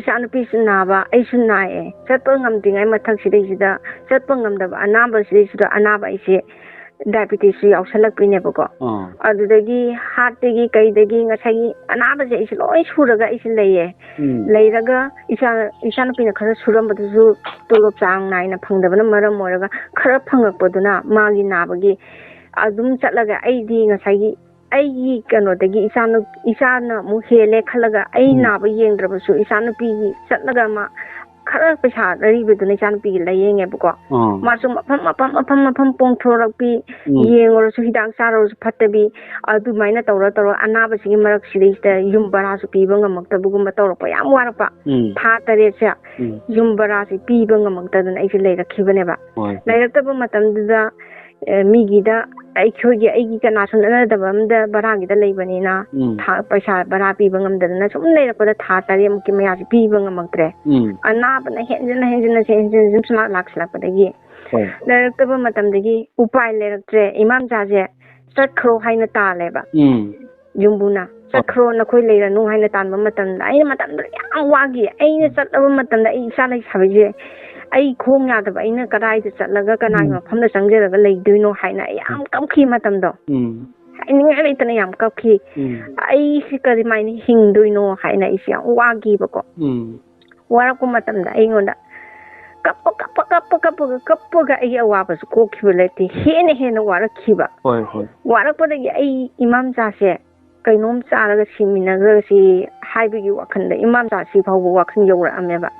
ꯏꯆꯥꯅꯨꯄꯤꯁꯨ ꯅꯥꯕ ꯑꯩꯁꯨ ꯅꯥꯏꯌꯦ ꯆꯠꯄ ꯉꯝꯗ꯭ꯔꯤꯉꯩ ꯃꯊꯛꯁꯤꯗꯩꯁꯤꯗ ꯆꯠꯄ ꯉꯝꯗꯕ ꯑꯅꯥꯕꯁꯤꯗꯩꯁꯤꯗ ꯑꯅꯥꯕ ꯑꯩꯁꯦ ꯗꯥꯏꯕꯦꯇꯤꯁꯁꯨ ꯌꯥꯎꯁꯜꯂꯛꯄꯤꯅꯦꯕꯀꯣ ꯑꯗꯨꯗꯒꯤ ꯍꯥꯔꯠꯇꯒꯤ ꯀꯩꯗꯒꯤ ꯉꯁꯥꯏꯒꯤ ꯑꯅꯥꯕꯁꯦ ꯑꯩꯁꯦ ꯂꯣꯏ ꯁꯨꯔꯒ ꯑꯩꯁꯦ ꯂꯩꯌꯦ ꯂꯩꯔꯒ ꯏꯆꯥꯅꯨꯄꯤꯅ ꯈꯔ ꯁꯨꯔꯝꯕꯗꯨꯁꯨ ꯇꯣꯂꯣꯞ ꯆꯥꯡ ꯅꯥꯏꯅ ꯐꯪꯗꯕꯅ ꯃꯔꯝ ꯑꯣꯏꯔꯒ ꯈꯔ ꯐꯪꯉꯛꯄꯗꯨꯅ ꯃꯥꯒꯤ ꯅꯥꯕꯒꯤ ꯑꯗꯨꯝꯆꯠꯂꯒ ꯑꯩꯗꯤ ꯉꯁꯥꯏꯒꯤ ꯑꯩꯒꯤ ꯀꯩꯅꯣꯗꯒꯤ ꯏꯆꯥꯅ ꯑꯃꯨꯛ ꯍꯦꯜꯂꯦ ꯈꯜꯂꯒ ꯑꯩ ꯅꯥꯕ ꯌꯦꯡꯗ꯭ꯔꯕꯁꯨ ꯏꯆꯥꯅꯨꯄꯤꯒꯤ ꯆꯠꯂꯒ ꯃꯥ khara pesa dari betul ni can pi layeng ya buko masuk mapam pongthorok yeng su hidang saro su phatabi adu maina tawra anaba sigi marak silista yum bara su pi banga makta bugum tawra pa yam wara pa tha tare cha yum bara si pi banga makta dan ai leirak khibane ba leirak ta matam da migida ai khogi ai gi kana sun na da bamda bara gi da leibani na tha paisa bara pi bangam da na sum leirak pa tha tare mki maya si pi banga maktre anaba na henjin sma laksla pa dagi leirak ta matam dagi upai leirak tre imam jaje sakro haina ta leba yumbuna sakro na khoi leira nu haina tan ba matam ai matam da yam wagi ai na sataba matam da ai sa lai sabaje ai khong ya da aina kadai da chatlaga kanai mafam da sangjeraga leiduino haina yam kamkhi matam do ai ninga leitana yam kapkhi ai si kari maini hingduino haina isi yam wagi bako waraku matam da ai ngonda kappa ga ai awa su ko khibelati hena warakhiba warakpadagi ai imam jase kainom charaga siminaga si haibigi wakhanda imam jasi phawbu wakhin yora ameba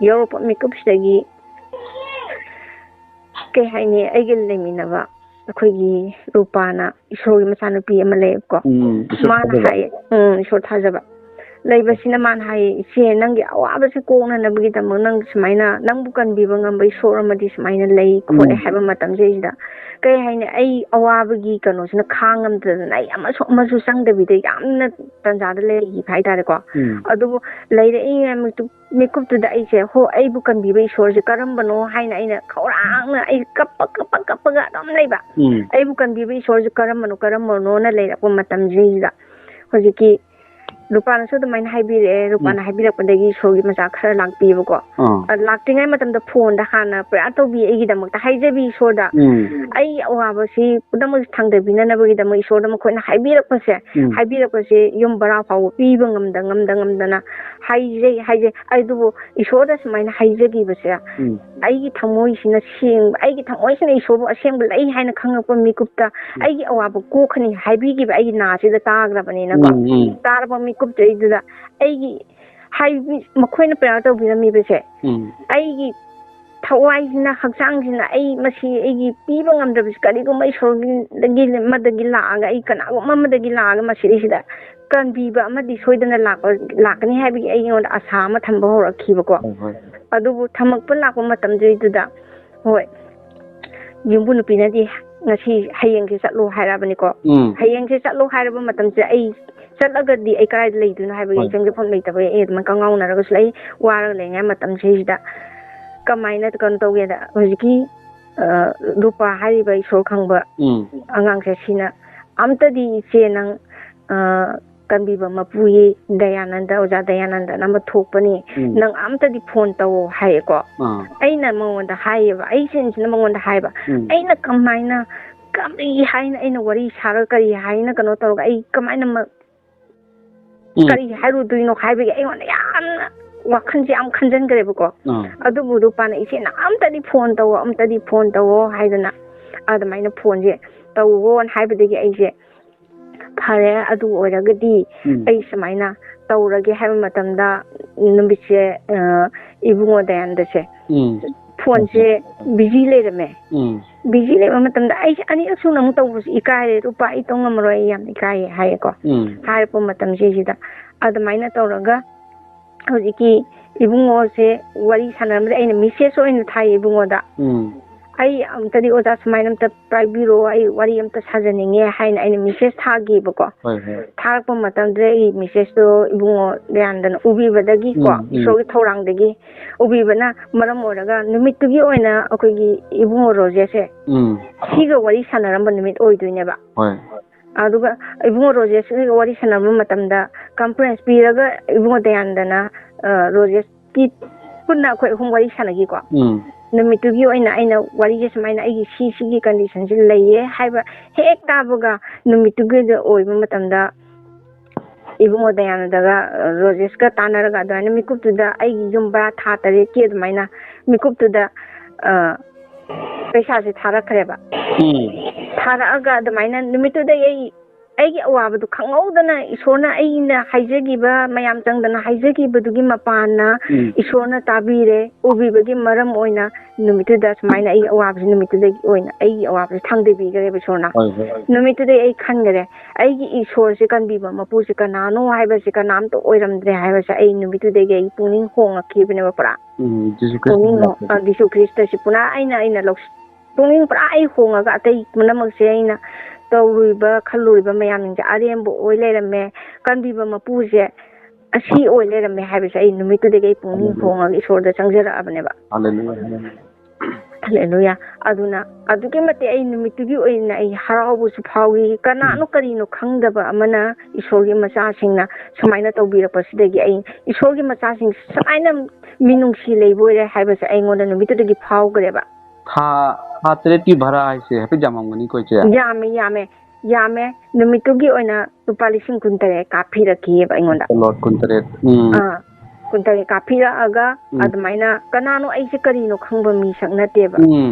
Europe makeup sidagi ke haini aigel leminaba akhoi rupana isori masana pi amale ko man hai isor thajaba leibasina man hai ise nangi awaba se kona nabagi tam nang smaina nang bukan biba ngam bai sor amadi smaina lei khole haiba matam jeida kai haini ai awabagi kano sina khangam tana ai amasu sangdabi de yamna tanjada le hi phai tare ko adu leire ai makeup tu da ai se ho ai bukan biba isor je karambano haina aina khorang na ai kappa ga dam leiba ai bukan biba isor je karambano na leira ko matam jeida hojiki Rupana so the mine hybrid Rupana hybrid pandagi sogi masak khara lakpi bako laktingai matam da phone da hana prato bi egi da makta haijabi soda ai awaba si pudam thang da bina na bagi da mai soda makoi na hybrid pase yum bara phaw pi bangam da na haije ai du isoda smaina haijabi base ai gi thamoi sina sing ai gi thamoi sina isobu asem lai haina khangapa mikupta ai gi awaba ko khani hybrid gi ai gi na si da tagra bani na ko tarba kup jaida aigi hai makhoi na pra to binami bese aigi thawai na haksang sina ai masi aigi piba ngamda bis kali ko mai sorgi dagi madagi la aga ai kana ko mamadagi la aga masi sida kan biba amadi soidana lakani habi ai ngon asa ma thamba horakhiba ko adubu thamakpa lakpa matam jaida hoi yumbu nu pinadi ngasi hayeng se chatlo hairabani ko hayeng se chatlo hairaba matam se ai Salagadi ay kaya late na habi yung jang lay tabi man kangaw na ragos lay warang lay nga matam sida kamay na kanto geda hojiki rupa hari ba isor khangba angang sa sina amta di che nang kanbi ba mapuyi Dayananda oja Dayananda na mathokpani nang amta di phone tawo hay ko ay na mawanda hay ba ay sin na mawanda hay ba ay na kamay na kami hay na ay na wari sara kari hay na kano tawag ay kamay na kari haru duino khaibe ai wana yam wakhan ji am khanjan gare bako adu budu pana ise na amta di phone tawo haidana adamaina phone je tawo haibe degi ai je phare adu oiragadi ai samaina tawrage haiba matamda numbise ibungo dayanda se phone je busy lerame busy le matamda ai ani asu nang tawus ikai rupa itong amroi yam ikai hai ko hai po matam je sida adamaina tawraga hojiki ibungo se wari sanamre aina message oina thai ibungo da ꯑꯩ ꯑꯝꯇꯗꯤ ꯑꯣꯖꯥ ꯁꯨꯃꯥꯏꯅ ꯑꯝꯇ ꯄꯥꯏꯕꯤꯔꯣ ꯑꯩ ꯋꯥꯔꯤ ꯑꯝꯇ ꯁꯥꯖꯅꯤꯡꯉꯦ ꯍꯥꯏꯅ ꯑꯩꯅ message ꯊꯥꯒꯤꯕꯀꯣ ꯊꯥꯔꯛꯄ ꯃꯇꯝꯗ ꯑꯩ ꯃꯦꯁꯦꯖꯇꯣ ꯏꯕꯨꯡꯉꯣ ꯗꯌꯥꯅꯟꯗꯅ ꯎꯕꯤꯕꯗꯒꯤꯀꯣ ꯏꯁꯣꯔꯒꯤ ꯊꯧꯔꯥꯡꯗꯒꯤ ꯎꯕꯤꯕꯅ ꯃꯔꯝ ꯑꯣꯏꯔꯒ ꯅꯨꯃꯤꯠꯇꯨꯒꯤ ꯑꯣꯏꯅ ꯑꯩꯈꯣꯏꯒꯤ ꯏꯕꯨꯡꯉꯣ ꯔꯣꯖꯦꯁꯦ ꯁꯤꯒ ꯋꯥꯔꯤ ꯁꯥꯟꯅꯔꯝꯕ ꯅꯨꯃꯤꯠ ꯑꯣꯏꯗꯣꯏꯅꯦꯕ ꯑꯗꯨꯒ ꯏꯕꯨꯡꯉꯣ ꯔꯣꯖꯦꯁꯀꯤꯒ ꯋꯥꯔꯤ ꯁꯥꯟꯅꯕ ꯃꯇꯝꯗ ꯀꯟꯐꯔꯦꯟꯁ ꯄꯤꯔꯒ ꯏꯕꯨꯡꯉꯣ ꯗꯌꯥꯅꯟꯗꯅ ꯔꯣꯖꯦꯁꯀꯤ ꯄꯨꯟꯅ ꯑꯩꯈꯣꯏ ꯑꯍꯨꯝ ꯋꯥꯔꯤ ꯁꯥꯟꯅꯈꯤꯀꯣ ꯅꯨꯃꯤꯠꯇꯨꯒꯤ ꯑꯣꯏꯅ ꯑꯩꯅ ꯋꯥꯔꯤꯁꯦ ꯁꯨꯃꯥꯏꯅ ꯑꯩꯒꯤ ꯁꯤꯒꯤ ꯀꯟꯗꯤꯁꯟꯁꯤ ꯂꯩꯌꯦ ꯍꯥꯏꯕ ꯍꯦꯛ ꯇꯥꯕꯒ ꯅꯨꯃꯤꯠꯇꯨꯒꯤꯗ ꯑꯣꯏꯕ ꯃꯇꯝꯗ ꯏꯕꯨꯡꯉꯣ ꯗꯌꯥꯅꯟꯗꯒ ꯔꯣꯖꯦꯁꯀ ꯇꯥꯟꯅꯔꯒ ꯑꯗꯨꯃꯥꯏꯅ ꯃꯤꯀꯨꯞꯇꯨꯗ ꯑꯩꯒꯤ ꯌꯨꯝ ꯕꯔꯥ ꯊꯥ 3ꯀꯤ ꯑꯗꯨꯃꯥꯏꯅ ꯃꯤꯀꯨꯞꯇꯨꯗ ꯄꯩꯁꯥꯁꯦ ꯊꯥꯔꯛꯈ꯭ꯔꯦꯕ ꯊꯥꯔꯛꯑꯒ ꯑꯗꯨꯃꯥꯏꯅ ꯅꯨꯃꯤꯠꯇꯨꯗꯩ ꯑꯩꯒꯤ ꯑꯋꯥꯕꯗꯨ ꯈꯪꯍꯧꯗꯅ ꯏꯁꯣꯔꯅ ꯑꯩꯅ ꯍꯥꯏꯖꯈꯤꯕ ꯃꯌꯥꯝ ꯆꯪꯗꯅ ꯍꯥꯏꯖꯈꯤꯕꯗꯨꯒꯤ ꯃꯄꯥꯟꯅ ꯏꯁꯣꯔꯅ ꯇꯥꯕꯤꯔꯦ ꯎꯕꯤꯕꯒꯤ ꯃꯔꯝ ꯑꯣꯏꯅ ꯅꯨꯃꯤꯠꯇꯨꯗ ꯁꯨꯃꯥꯏꯅ ꯑꯩꯒꯤ ꯑꯋꯥꯕꯁꯤ ꯅꯨꯃꯤꯠꯇꯨꯗꯒꯤ ꯑꯣꯏꯅ ꯑꯩꯒꯤ ꯑꯋꯥꯕꯁꯤ ꯊꯥꯡꯗꯕꯤꯈ꯭ꯔꯦꯕ ꯏꯁꯣꯔꯅ ꯅꯨꯃꯤꯠꯇꯨꯗꯩ ꯑꯩ ꯈꯟꯈꯔꯦ ꯑꯩꯒꯤ ꯏꯁꯣꯔꯁꯦ ꯀꯟꯕꯤꯕ ꯃꯄꯨꯁꯦ ꯀꯅꯥꯅꯣ ꯍꯥꯏꯕꯁꯦ ꯀꯅꯥꯝꯇ ꯑꯣꯏꯔꯝꯗ꯭ꯔꯦ ꯍꯥꯏꯕꯁꯦ ꯑꯩ ꯅꯨꯃꯤꯠꯇꯨꯗꯒꯤ ꯑꯩ ꯄꯨꯛꯅꯤꯡ ꯍꯣꯡꯉꯛꯈꯤꯕꯅꯦꯕ ꯄꯨꯔꯥ ꯄꯨꯛꯅꯤꯡ ꯖꯤꯁꯨ ꯈ꯭ꯔꯤꯁꯇꯁꯤ ꯄꯨꯔꯥ ꯑꯩꯅ ꯄꯨꯛꯅꯤꯡ ꯄꯨꯔꯥ ꯑꯩ ꯍꯣꯡꯉꯒ ꯑꯇꯩ ꯄꯨꯝꯅꯃꯛꯁꯦ ꯑꯩꯅ ꯇꯧꯔꯨꯔꯤꯕ ꯈꯜꯂꯨꯔꯤꯕ ꯃꯌꯥꯝꯁꯤꯡꯁꯦ ꯑꯔꯦꯝꯕ ꯑꯣꯏ ꯂꯩꯔꯝꯃꯦ ꯀꯟꯕꯤꯕ ꯃꯄꯨꯁꯦ ꯑꯁꯤ ꯑꯣꯏ ꯂꯩꯔꯝꯃꯦ ꯍꯥꯏꯕꯁꯦ ꯑꯩ ꯅꯨꯃꯤꯠꯇꯨꯗꯒꯤ ꯑꯩ ꯄꯨꯛꯅꯤꯡ ꯍꯣꯡꯉꯒ ꯏꯁꯣꯔꯗ ꯆꯪꯖꯔꯛꯑꯕꯅꯦꯕ ꯍꯜꯂꯦꯂꯨꯌꯥ ꯑꯗꯨꯅ ꯑꯗꯨꯛꯀꯤ ꯃꯇꯤꯛ ꯑꯩ ꯅꯨꯃꯤꯠꯇꯨꯒꯤ ꯑꯣꯏꯅ ꯑꯩ ꯍꯔꯥꯎꯕꯁꯨ ꯐꯥꯎꯏ ꯀꯅꯥꯅꯣ ꯀꯔꯤꯅꯣ ꯈꯪꯗꯕ ꯑꯃꯅ ꯏꯁꯣꯔꯒꯤ ꯃꯆꯥꯁꯤꯡꯅ ꯁꯨꯃꯥꯏꯅ ꯇꯧꯕꯤꯔꯛꯄꯁꯤꯗꯒꯤ ꯑꯩ ꯏꯁꯣꯔꯒꯤ ꯃꯆꯥꯁꯤꯡ ꯁꯨꯃꯥꯏꯅ ꯃꯤꯅꯨꯡꯁꯤ ꯂꯩꯕ ꯑꯣꯏꯔꯦ ꯍꯥꯏꯕꯁꯦ ꯑꯩꯉꯣꯟꯗ ꯅꯨꯃꯤꯠꯇꯨꯗꯒꯤ ꯐꯥꯎꯈ꯭ꯔꯦꯕ ꯊꯥ 3ꯀꯤ ꯚꯔꯥ ꯍꯥꯏꯁꯦ ꯍꯥꯏꯐꯦꯠ ꯌꯥꯝꯃꯝꯒꯅꯤꯀꯣ ꯏꯆꯦ ꯌꯥꯝꯃꯦ ꯅꯨꯃꯤꯠꯇꯨꯒꯤ ꯑꯣꯏꯅ ꯂꯨꯄꯥ 18,000 ꯀꯥꯞꯄꯤꯔꯛꯈꯤꯑꯕ ꯑꯩꯉꯣꯟꯗ 18,000 18,000 ꯀꯥꯞꯄꯤꯔꯛꯑꯒ ꯑꯗꯨꯃꯥꯏꯅ ꯀꯅꯥꯅꯣ ꯑꯩꯁꯦ ꯀꯔꯤꯅꯣ ꯈꯪꯕ ꯃꯤꯁꯛ ꯅꯠꯇꯦꯕ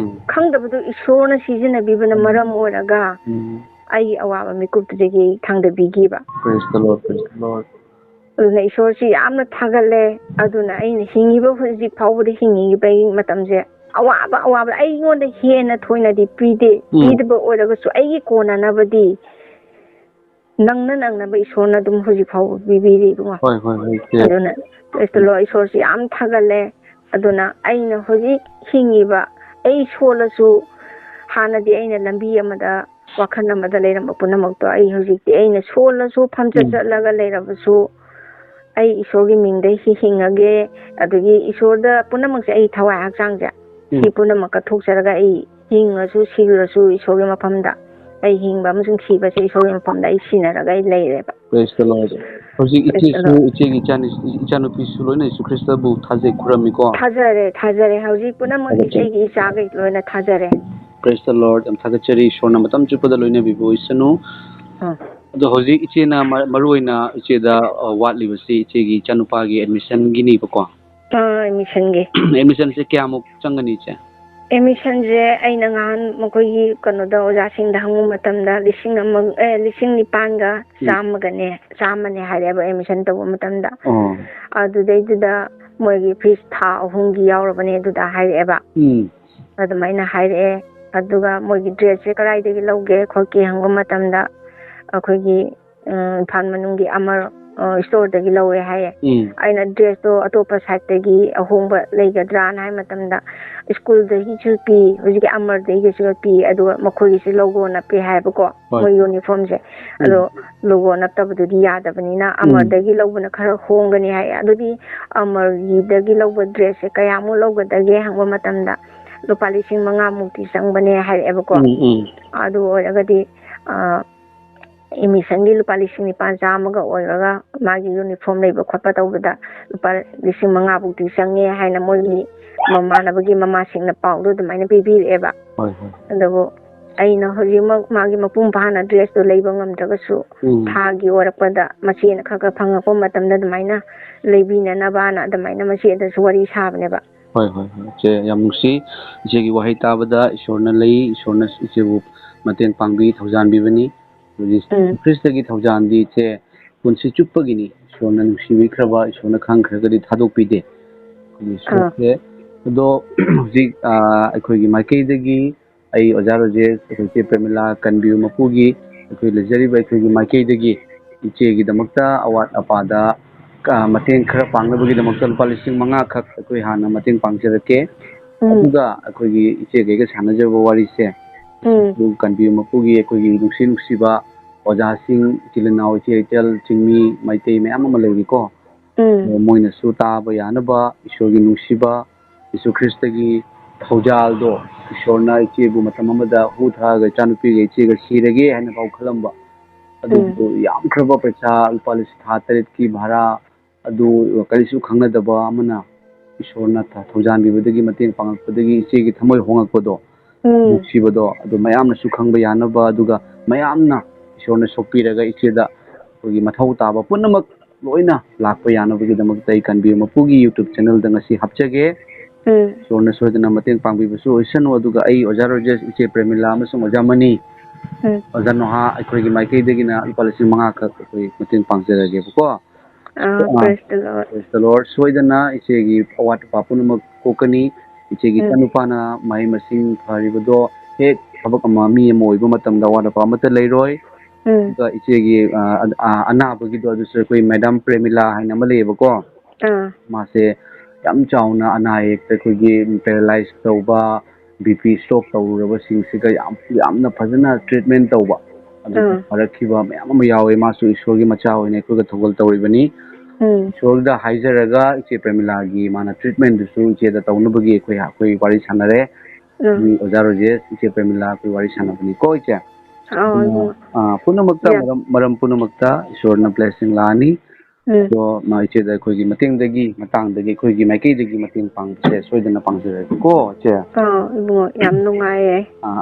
ꯈꯪꯗꯕꯗꯣ ꯏꯁꯣꯔꯅ ꯁꯤꯖꯤꯟꯅꯕꯤꯕꯅ ꯃꯔꯝ ꯑꯣꯏꯔꯒ ꯑꯩꯒꯤ ꯑꯋꯥꯕ ꯃꯤꯀꯨꯞꯇꯨꯗꯒꯤ ꯊꯥꯡꯗꯕꯤꯈꯤꯕ ꯑꯗꯨꯅ ꯏꯁꯣꯔꯁꯤ ꯌꯥꯝꯅ ꯊꯥꯒꯠꯂꯦ ꯑꯗꯨꯅ ꯑꯩꯅ ꯍꯤꯡꯉꯤꯕ ꯍꯧꯖꯤꯛ ꯐꯥꯎꯕꯗ ꯍꯤꯡꯉꯤꯕꯒꯤ ꯃꯇꯝꯁꯦ ꯑꯋꯥꯕ ꯑꯩꯉꯣꯟꯗ ꯍꯦꯟꯅ ꯊꯣꯏꯅꯗꯤ ꯄꯤꯗꯕ ꯑꯣꯏꯔꯒꯁꯨ ꯑꯩꯒꯤ ꯀꯣꯟꯅꯅꯕꯗꯤ ꯅꯪꯅꯕ ꯏꯁꯣꯔꯅ ꯑꯗꯨꯝ ꯍꯧꯖꯤꯛ ꯐꯥꯎꯕ ꯄꯤꯕꯤꯔꯤ ꯏꯕꯨꯡꯉꯣ ꯑꯗꯨꯅ ꯏꯁꯣꯔꯁꯤ ꯌꯥꯝ ꯊꯥꯒꯠꯂꯦ ꯑꯗꯨꯅ ꯑꯩꯅ ꯍꯧꯖꯤꯛ ꯍꯤꯡꯉꯤꯕ ꯑꯩ ꯁꯣꯜꯂꯁꯨ ꯍꯥꯟꯅꯗꯤ ꯑꯩꯅ ꯂꯝꯕꯤ ꯑꯃꯗ ꯋꯥꯈꯜ ꯑꯃꯗ ꯂꯩꯔꯝꯕ ꯄꯨꯝꯅꯃꯛꯇꯣ ꯑꯩ ꯍꯧꯖꯤꯛꯇꯤ ꯑꯩꯅ ꯁꯣꯜꯂꯁꯨ ꯐꯝꯆꯠ ꯆꯠꯂꯒ ꯂꯩꯔꯕꯁꯨ ꯑꯩ ꯏꯁꯣꯔꯒꯤ ꯃꯤꯡꯗ ꯍꯤꯡꯉꯒꯦ ꯑꯗꯒꯤ ꯏꯁꯣꯔꯗ ꯄꯨꯝꯅꯃꯛꯁꯦ ꯑꯩ ꯊꯋꯥꯏ ꯍꯛꯆꯥꯡꯁꯦ ꯁꯤ ꯄꯨꯝꯅꯃꯛ ꯀꯠꯊꯣꯛꯆꯔꯒ ꯑꯩ ꯍꯤꯡꯉꯁꯨ ꯁꯤꯔꯁꯨ ꯏꯁꯣꯔꯒꯤ ꯃꯐꯝꯗ ꯑꯩ ꯍꯤꯡꯕ ꯑꯃꯁꯨꯡ ꯁꯤꯕꯁꯦ ꯏꯁꯣꯔꯒꯤ ꯃꯐꯝꯗ ꯑꯩ ꯁꯤꯟꯅꯔꯒ ꯑꯩ ꯂꯩꯔꯦꯕ ꯍꯧꯖꯤꯛ ꯏꯆꯦꯁꯨ ꯏꯆꯦꯒꯤ ꯏꯆꯥꯅꯨꯄꯤꯁꯨ ꯂꯣꯏꯅ ꯌꯤꯁꯨ ꯈ꯭ꯔꯤꯁꯇꯕꯨ ꯊꯥꯖꯩ ꯈꯨꯔꯝꯃꯤꯀꯣ ꯊꯥꯖꯔꯦ ꯍꯧꯖꯤꯛ ꯄꯨꯝꯅꯃꯛ ꯑꯩꯒꯤ ꯏꯆꯥꯈꯩ ꯂꯣꯏꯅ ꯊꯥꯖꯔꯦ ꯄ꯭ꯔꯦꯁ ꯗ ꯂꯣꯔꯗ ꯌꯥꯝ ꯊꯥꯒꯠꯆꯔꯤ ꯏꯁꯣꯔꯅ ꯃꯇꯝ ꯆꯨꯞꯄꯗ ꯂꯣꯏꯅꯕꯤꯕ ꯑꯣꯏꯁꯅꯨ ꯑꯗꯣ ꯍꯧꯖꯤꯛ ꯏꯆꯦꯅ ꯃꯔꯨꯑꯣꯏꯅ ꯏꯆꯦꯗ ꯋꯥꯠꯂꯤꯕꯁꯤ ꯏꯆꯦꯒꯤ ꯏꯆꯥꯅꯨꯄꯥꯒꯤ ꯑꯦꯗꯃꯤꯁꯟꯒꯤꯅꯤꯕꯀꯣ ꯑꯦꯗꯃꯤꯁꯟꯒꯤ ꯑꯦꯗꯃꯤꯁꯟꯁꯦ ꯀꯌꯥꯃꯨꯛ ꯆꯪꯒꯅꯤ ꯏꯆꯦ ꯑꯦꯗꯃꯤꯁꯟꯁꯦ ꯑꯩꯅ ꯉꯍꯥꯟ ꯃꯈꯣꯏꯒꯤ ꯀꯩꯅꯣꯗ ꯑꯣꯖꯥꯁꯤꯡꯗ ꯍꯪꯕ ꯃꯇꯝꯗ 9,900 ꯍꯥꯏꯔꯦꯕ ꯑꯦꯗꯃꯤꯁꯟ ꯇꯧꯕ ꯃꯇꯝꯗ ꯑꯗꯨꯗꯩꯗꯨꯗ ꯃꯣꯏꯒꯤ ꯐꯤꯁ ꯊꯥ 3ꯒꯤ ꯌꯥꯎꯔꯕꯅꯦ ꯑꯗꯨꯗ ꯍꯥꯏꯔꯛꯑꯦꯕ ꯑꯗꯨꯃꯥꯏꯅ ꯍꯥꯏꯔꯛꯑꯦ ꯑꯗꯨꯒ ꯃꯣꯏꯒꯤ ꯗ꯭ꯔꯦꯁꯁꯦ ꯀꯗꯥꯏꯗꯒꯤ ꯂꯧꯒꯦ ꯈꯣꯠꯀꯦ ꯍꯪꯕ ꯃꯇꯝꯗ ꯑꯩꯈꯣꯏꯒꯤ ꯏꯝꯐꯥꯜ ꯃꯅꯨꯡꯒꯤ ꯑꯃꯔ ꯏꯁꯇꯣꯔꯗꯒꯤ ꯂꯧꯋꯦ ꯍꯥꯏꯌꯦ ꯑꯩꯅ ꯗ꯭ꯔꯦꯁꯇꯣ ꯑꯇꯣꯞꯄ ꯁꯥꯏꯠꯇꯒꯤ ꯑꯍꯣꯡꯕ ꯂꯩꯒꯗ꯭ꯔꯥꯅ ꯍꯥꯏ ꯃꯇꯝꯗ ꯁ꯭ꯀꯨꯜꯗꯒꯤꯁꯨ ꯄꯤ ꯍꯧꯖꯤꯛꯀꯤ ꯑꯃꯔꯗꯒꯤꯁꯨ ꯄꯤ ꯑꯗꯨꯒ ꯃꯈꯣꯏꯒꯤꯁꯨ ꯂꯣꯒꯣ ꯅꯞꯄꯦ ꯍꯥꯏꯕꯀꯣ ꯃꯣꯏ ꯌꯨꯅꯤꯐꯣꯔꯝꯁꯦ ꯑꯗꯣ ꯂꯣꯒꯣ ꯅꯞꯇꯕꯗꯨꯗꯤ ꯌꯥꯗꯕꯅꯤ나 ꯑꯃꯔꯗꯒꯤ ꯂꯧꯕꯅ ꯈꯔ ꯍꯣꯡꯒꯅꯤ ꯍꯥꯏ ꯑꯗꯨꯗꯤ ꯑꯃꯔꯒꯤꯗꯒꯤ ꯂꯧꯕ ꯗ꯭ꯔꯦꯁꯁꯦ ꯀꯌꯥꯃꯨꯛ ꯂꯧꯒꯗꯒꯦ ꯍꯪꯕ ꯃꯇꯝꯗ ꯂꯨꯄꯥ 5,000 ꯆꯪꯕꯅꯦ ꯍꯥꯏꯔꯛꯑꯦꯕꯀꯣ ꯑꯗꯨ ꯑꯣꯏꯔꯒꯗꯤ ꯑꯦꯗꯃꯤꯁꯟꯒꯤ ꯂꯨꯄꯥ 9,900 ꯑꯣꯏꯔꯒ ꯃꯥꯒꯤ ꯌꯨꯅꯤꯐꯣꯔꯝ ꯂꯩꯕ ꯈꯣꯠꯄ ꯇꯧꯕꯗ ꯂꯨꯄꯥ 5,000 ꯆꯪꯉꯦ ꯍꯥꯏꯅ ꯃꯣꯏꯒꯤ ꯃꯃꯥꯟꯅꯕꯒꯤ ꯃꯃꯥꯁꯤꯡꯅ ꯄꯥꯎꯗꯣ ꯑꯗꯨꯃꯥꯏꯅ ꯄꯤꯕꯤꯔꯛꯑꯦꯕ ꯑꯗꯨꯕꯨ ꯑꯩꯅ ꯍꯧꯖꯤꯛꯃꯛ ꯃꯥꯒꯤ ꯃꯄꯨꯡ ꯐꯥꯅ ꯗ꯭ꯔꯦꯁꯇꯣ ꯂꯩꯕ ꯉꯝꯗ꯭ꯔꯒꯁꯨ ꯊꯥꯒꯤ ꯑꯣꯏꯔꯛꯄꯗ ꯃꯆꯦꯅ ꯈꯔ ꯐꯪꯉꯛꯄ ꯃꯇꯝꯗ ꯑꯗꯨꯃꯥꯏꯅ ꯂꯩꯕꯤꯅꯅꯕꯅ ꯑꯗꯨꯃꯥꯏꯅ ꯃꯆꯦꯗꯁꯨ ꯋꯥꯔꯤ ꯁꯥꯕꯅꯦꯕ ꯏꯆꯦ ꯌꯥꯝ ꯅꯨꯡꯁꯤ ꯏꯆꯦꯒꯤ ꯋꯥꯍꯩ ꯇꯥꯕꯗ ꯏꯁꯣꯔꯅ ꯂꯩ ꯏꯁꯣꯔꯅ ꯏꯆꯦꯕꯨ ꯃꯇꯦꯡ ꯄꯥꯡꯕꯤ ꯊꯧꯖꯥꯟꯕꯤꯕꯅꯤ ꯈ꯭ꯔꯤꯁꯇꯒꯤ ꯊꯧꯖꯥꯟꯗꯤ ꯏꯆꯦ ꯄꯨꯟꯁꯤ ꯆꯨꯞꯄꯒꯤꯅꯤ ꯏꯁꯣꯔꯅ ꯅꯨꯡꯁꯤꯕꯤꯈ꯭ꯔꯕ ꯏꯁꯣꯔꯅ ꯈꯪꯈ꯭ꯔꯒꯗꯤ ꯊꯥꯗꯣꯛꯄꯤꯗꯦ ꯏꯁꯣꯔꯁꯦ ꯑꯗꯣ ꯍꯧꯖꯤꯛ ꯑꯩꯈꯣꯏꯒꯤ ꯃꯥꯏꯀꯩꯗꯒꯤ ꯑꯩ ꯑꯣꯖꯥ ꯔꯣꯖꯦꯁ ꯑꯩꯈꯣꯏ ꯏꯆꯦ ꯄ꯭ꯔꯦꯃꯤꯂꯥ ꯀꯟꯕꯤꯌꯨ ꯃꯄꯨꯒꯤ ꯑꯩꯈꯣই ꯂꯩꯖꯔꯤꯕ ꯑꯩꯈꯣꯏꯒꯤ ꯃꯥꯏꯀꯩꯗꯒꯤ ꯏꯆꯦꯒꯤꯗꯃꯛꯇ ꯑꯋꯥꯠ ꯑꯄꯥꯗ ꯃꯇꯦꯡ ꯈꯔ ꯄꯥꯡꯅꯕꯒꯤꯗꯃꯛꯇ ꯂꯨꯄꯥ 5,000 ꯈꯛ ꯑꯩꯈꯣꯏ ꯍꯥꯟꯅ ꯃꯇꯦꯡ ꯄꯥꯡꯖꯔꯛꯀꯦ ꯑꯗꯨꯒ ꯑꯩꯈꯣꯏꯒꯤ ꯏꯆꯦꯒꯩꯒ ꯁꯥꯟꯅꯖꯕ ꯋꯥꯔꯤꯁꯦ ꯑꯗꯨ ꯀꯟꯕꯤꯌꯨ ꯃꯄꯨꯒꯤ ꯑꯩꯈꯣꯏꯒꯤ ꯅꯨꯡꯁꯤꯕ ꯑꯣꯖꯥꯁꯤꯡ ꯏꯆꯤꯜ ꯏꯅꯥꯎ ꯏꯆꯦ ꯏꯆꯜ ꯆꯤꯡꯃꯤ ꯃꯩꯇꯩ ꯃꯌꯥꯝ ꯑꯃ ꯂꯩꯔꯤꯀꯣ ꯃꯣꯏꯅꯁꯨ ꯇꯥꯕ ꯌꯥꯅꯕ ꯏꯁꯣꯔꯒꯤ ꯅꯨꯡꯁꯤꯕ ꯌꯤꯁꯨ ꯈ꯭ꯔꯤꯁꯇꯒꯤ ꯊꯧꯖꯥꯜꯗꯣ ꯏꯁꯣꯔꯅ ꯏꯆꯦꯕꯨ ꯃꯇꯝ ꯑꯃꯗ ꯍꯨ ꯊꯥꯔꯒ ꯏꯆꯥꯅꯨꯄꯤꯒ ꯏꯆꯦꯒ ꯁꯤꯔꯒꯦ ꯍꯥꯏꯅ ꯐꯥꯎ ꯈꯜꯂꯝꯕ ꯑꯗꯨꯕꯨ ꯌꯥꯝꯈ꯭ꯔꯕ ꯄꯩꯁꯥ ꯂꯨꯄꯥ ꯊꯥ 8ꯀꯤ ꯚꯔꯥ ꯑꯗꯨ ꯀꯔꯤꯁꯨ ꯈꯪꯅꯗꯕ ꯑꯃꯅ ꯏꯁꯣꯔꯅ ꯊꯧꯖꯥꯟꯕꯤꯕꯗꯒꯤ ꯃꯇꯦꯡ ꯄꯥꯡꯉꯛꯄꯗꯒꯤ ꯏꯆꯦꯒꯤ ꯊꯃꯣꯏ ꯍꯣꯡꯉꯛꯄꯗꯣ ꯅꯨꯡꯁꯤꯕꯗꯣ ꯑꯗꯨ ꯃꯌꯥꯝꯅꯁꯨ ꯈꯪꯕ ꯌꯥꯅꯕ ꯑꯗꯨꯒ ꯃꯌꯥꯝꯅ ꯏꯁꯣꯔꯅ ꯁꯣꯛꯄꯤꯔꯒ ꯏꯆꯦꯗ ꯑꯩꯈꯣꯏꯒꯤ ꯃꯊꯧ ꯇꯥꯕ ꯄꯨꯝꯅꯃꯛ ꯂꯣꯏꯅ ꯂꯥꯛꯄ ꯌꯥꯅꯕꯒꯤꯗꯃꯛꯇ ꯑꯩ ꯀꯟꯕꯤꯌꯨ ꯃꯄꯨꯒꯤ ꯌꯨꯇ꯭ꯌꯨꯕ ꯆꯦꯅꯦꯜꯗ ꯉꯁꯤ ꯍꯥꯞꯆꯒꯦ ꯏꯁꯣꯔꯅ ꯁꯣꯏꯗꯅ ꯃꯇꯦꯡ ꯄꯥꯡꯕꯤꯕꯁꯨ ꯑꯣꯏꯁꯅꯨ ꯑꯗꯨꯒ ꯑꯩ ꯑꯣꯖꯥ ꯔꯣꯖꯦꯁ ꯏꯆꯦ ꯄ꯭ꯔꯦꯃꯤꯂꯥ ꯑꯃꯁꯨꯡ ꯑꯣꯖꯥ ꯃꯅꯤ ꯑꯣꯖꯥ ꯅꯣꯍꯥ ꯑꯩꯈꯣꯏꯒꯤ ꯃꯥꯏꯀꯩꯗꯒꯤꯅ ꯂꯨꯄꯥ 5,000ꯈꯛ ꯑꯩꯈꯣꯏ ꯃꯇꯦꯡ ꯄꯥꯡꯖꯔꯒꯦꯕꯀꯣ ꯄ꯭ꯔꯦꯁ ꯗ ꯂꯣꯔꯗ ꯁꯣꯏꯗꯅ ꯏꯆꯦꯒꯤ ꯑꯋꯥꯠ ꯑꯄꯥ ꯄꯨꯝꯅꯃꯛ ꯀꯣꯛꯀꯅꯤ ꯏꯆꯦꯒꯤ ꯏꯆꯥꯅꯨꯄꯥꯅ ꯃꯍꯩ ꯃꯁꯤꯡ ꯐꯔꯤꯕꯗꯣ ꯍꯦꯛ ꯊꯕꯛ ꯑꯃ ꯃꯤ ꯑꯃ ꯑꯣꯏꯕ ꯃꯇꯝꯗ ꯑꯋꯥꯠ ꯑꯄꯥ ꯑꯃꯠꯇ ꯂꯩꯔꯣꯏ ꯑꯗꯨꯒ ꯏꯆꯦꯒꯤ ꯑꯅꯥꯕꯒꯤꯗꯣ ꯑꯗꯨꯁꯨ ꯑꯩꯈꯣꯏ ꯃꯦꯗꯥꯝ ꯄ꯭ꯔꯦꯃꯤꯂꯥ ꯍꯥꯏꯅ ꯑꯃ ꯂꯩꯌꯦꯕꯀோ ꯃꯥꯁꯦ ꯌꯥꯝ ꯆꯥꯎꯅ ꯑꯅꯥ ꯑꯌꯦꯛꯇ ꯑꯩꯈꯣꯏꯒꯤ ꯄꯦꯔꯥꯂꯥꯏꯁ ꯇꯧꯕ BP ꯁ꯭ꯇ꯭ꯔꯣꯛ ꯇꯧꯔꯨꯔꯕꯁꯤꯡꯁꯤꯒ ꯌꯥꯝꯅ ꯐꯖꯅ ꯇ꯭ꯔꯤꯠꯃꯦꯟ ꯇꯧꯕ ꯑꯗꯨꯒ ꯐꯔꯛꯈꯤꯕ ꯃꯌꯥꯝ ꯑꯃ ꯌꯥꯎꯋꯦ ꯃꯥꯁꯨ ꯏꯁꯣꯔꯒꯤ ꯃꯆꯥ ꯑꯣꯏꯅ ꯑꯩꯈꯣꯏꯒ ꯊꯧꯒꯜ ꯇꯧꯔꯤꯕꯅꯤ ꯏꯁꯣꯔꯗ ꯍꯥꯏꯖꯔꯒ ꯏꯆꯦ ꯄ꯭ꯔꯦꯃꯤꯂꯥꯒꯤ ꯃꯥꯅ ꯇ꯭ꯔꯤꯠꯃꯦꯟꯗꯨꯁꯨ ꯏꯆꯦꯗ ꯇꯧꯅꯕꯒꯤ ꯑꯩꯈꯣꯏ ꯋꯥꯔꯤ ꯁꯥꯟꯅꯔꯦ ꯑꯣꯖꯥ ꯔꯣꯖꯦꯁ ꯏꯆꯦ ꯄ꯭ꯔꯦꯃꯤꯂꯥ ꯑꯩꯈꯣꯏ ꯋꯥꯔꯤ ꯁꯥꯟꯅꯕꯅꯤꯀꯣ ꯏꯆꯦ ꯄꯨꯝꯅꯃꯛꯇ ꯃꯔꯝ ꯄꯨꯝꯅꯃꯛꯇ ꯏꯁꯣꯔꯅ ꯕ꯭ꯂꯦꯁꯤꯡ ꯂꯥꯛꯑꯅꯤ ꯑꯗꯣ ꯏꯆꯦꯗ ꯑꯩꯈꯣꯏꯒꯤ ꯃꯇꯥꯡꯗꯒꯤ ꯑꯩꯈꯣꯏꯒꯤ ꯃꯥꯏꯀꯩꯗꯒꯤ ꯃꯇꯦꯡ ꯄꯥꯡꯕꯁꯦ ꯁꯣꯏꯗꯅ ꯄꯥꯡꯖꯔꯒꯦꯀꯣ ꯏꯆꯦ ꯏꯕꯨꯡꯉꯣ ꯌꯥꯝ ꯅꯨꯡꯉꯥꯏꯌꯦ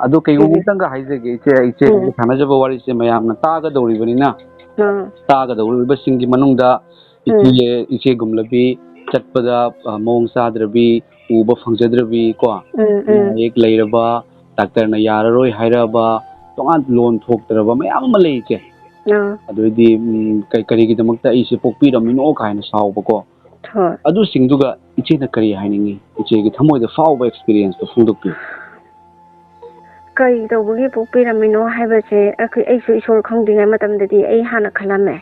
ꯑꯗꯣ ꯀꯩꯒꯨꯝꯕ ꯑꯝꯇꯪꯒ ꯍꯥꯏꯖꯒꯦ ꯏꯆꯦꯒ ꯁꯥꯟꯅꯖꯕ ꯋꯥꯔꯤꯁꯦ ꯃꯌꯥꯝꯅ ꯇꯥꯒꯗꯧꯔꯤꯕꯅꯤꯅ ꯇꯥꯒꯗꯧꯔꯤꯕꯁꯤꯡꯒꯤ ꯃꯅꯨꯡꯗ ꯏꯆꯦꯒꯨꯝꯂꯕꯤ ꯆꯠꯄꯗ ꯃꯑꯣꯡ ꯆꯥꯗ꯭ꯔꯕꯤ ꯎꯕ ꯐꯪꯖꯗ꯭ꯔꯕꯤ ꯀꯣ ꯑꯌꯦꯛ ꯂꯩꯔꯕ ꯗꯥꯛꯇꯔꯅ ꯌꯥꯔꯔꯣꯏ ꯍꯥꯏꯔꯛꯑꯕ ꯇꯣꯉꯥꯟ ꯂꯣꯟ ꯊꯣꯛꯇ꯭ꯔꯕ ꯃꯌꯥꯝ ꯑꯃ ꯂꯩ ꯏꯆꯦ ꯑꯗꯨꯗꯤ ꯀꯔꯤꯒꯤꯗꯃꯛꯇ ꯑꯩꯁꯦ ꯄꯣꯛꯄꯤꯔꯝꯃꯤꯅꯣ ꯀꯥꯏꯅ ꯁꯥꯎꯕꯀꯣ ꯑꯗꯨꯁꯤꯡꯗꯨꯒ ꯏꯆꯦꯅ ꯀꯔꯤ ꯍꯥꯏꯅꯤꯡꯉꯤ ꯏꯆꯦꯒꯤ ꯊꯃꯣꯏꯗ ꯐꯥꯎꯕ ꯑꯦꯛꯁꯄꯤꯔꯤꯌꯦꯟꯁꯇꯣ ꯐꯣꯡꯗꯣꯛꯄꯤꯌꯨ ꯀꯔꯤ ꯇꯧꯕꯒꯤ ꯄꯣꯛꯄꯤꯔꯝꯃꯤꯅꯣ ꯍꯥꯏꯕꯁꯦ ꯑꯩꯁꯨ ꯏꯁꯣꯔ ꯈꯪꯗ꯭ꯔꯤꯉꯩ ꯃꯇꯝꯗꯗꯤ ꯑꯩ ꯍꯥꯟꯅ ꯈꯜꯂꯝꯃꯦ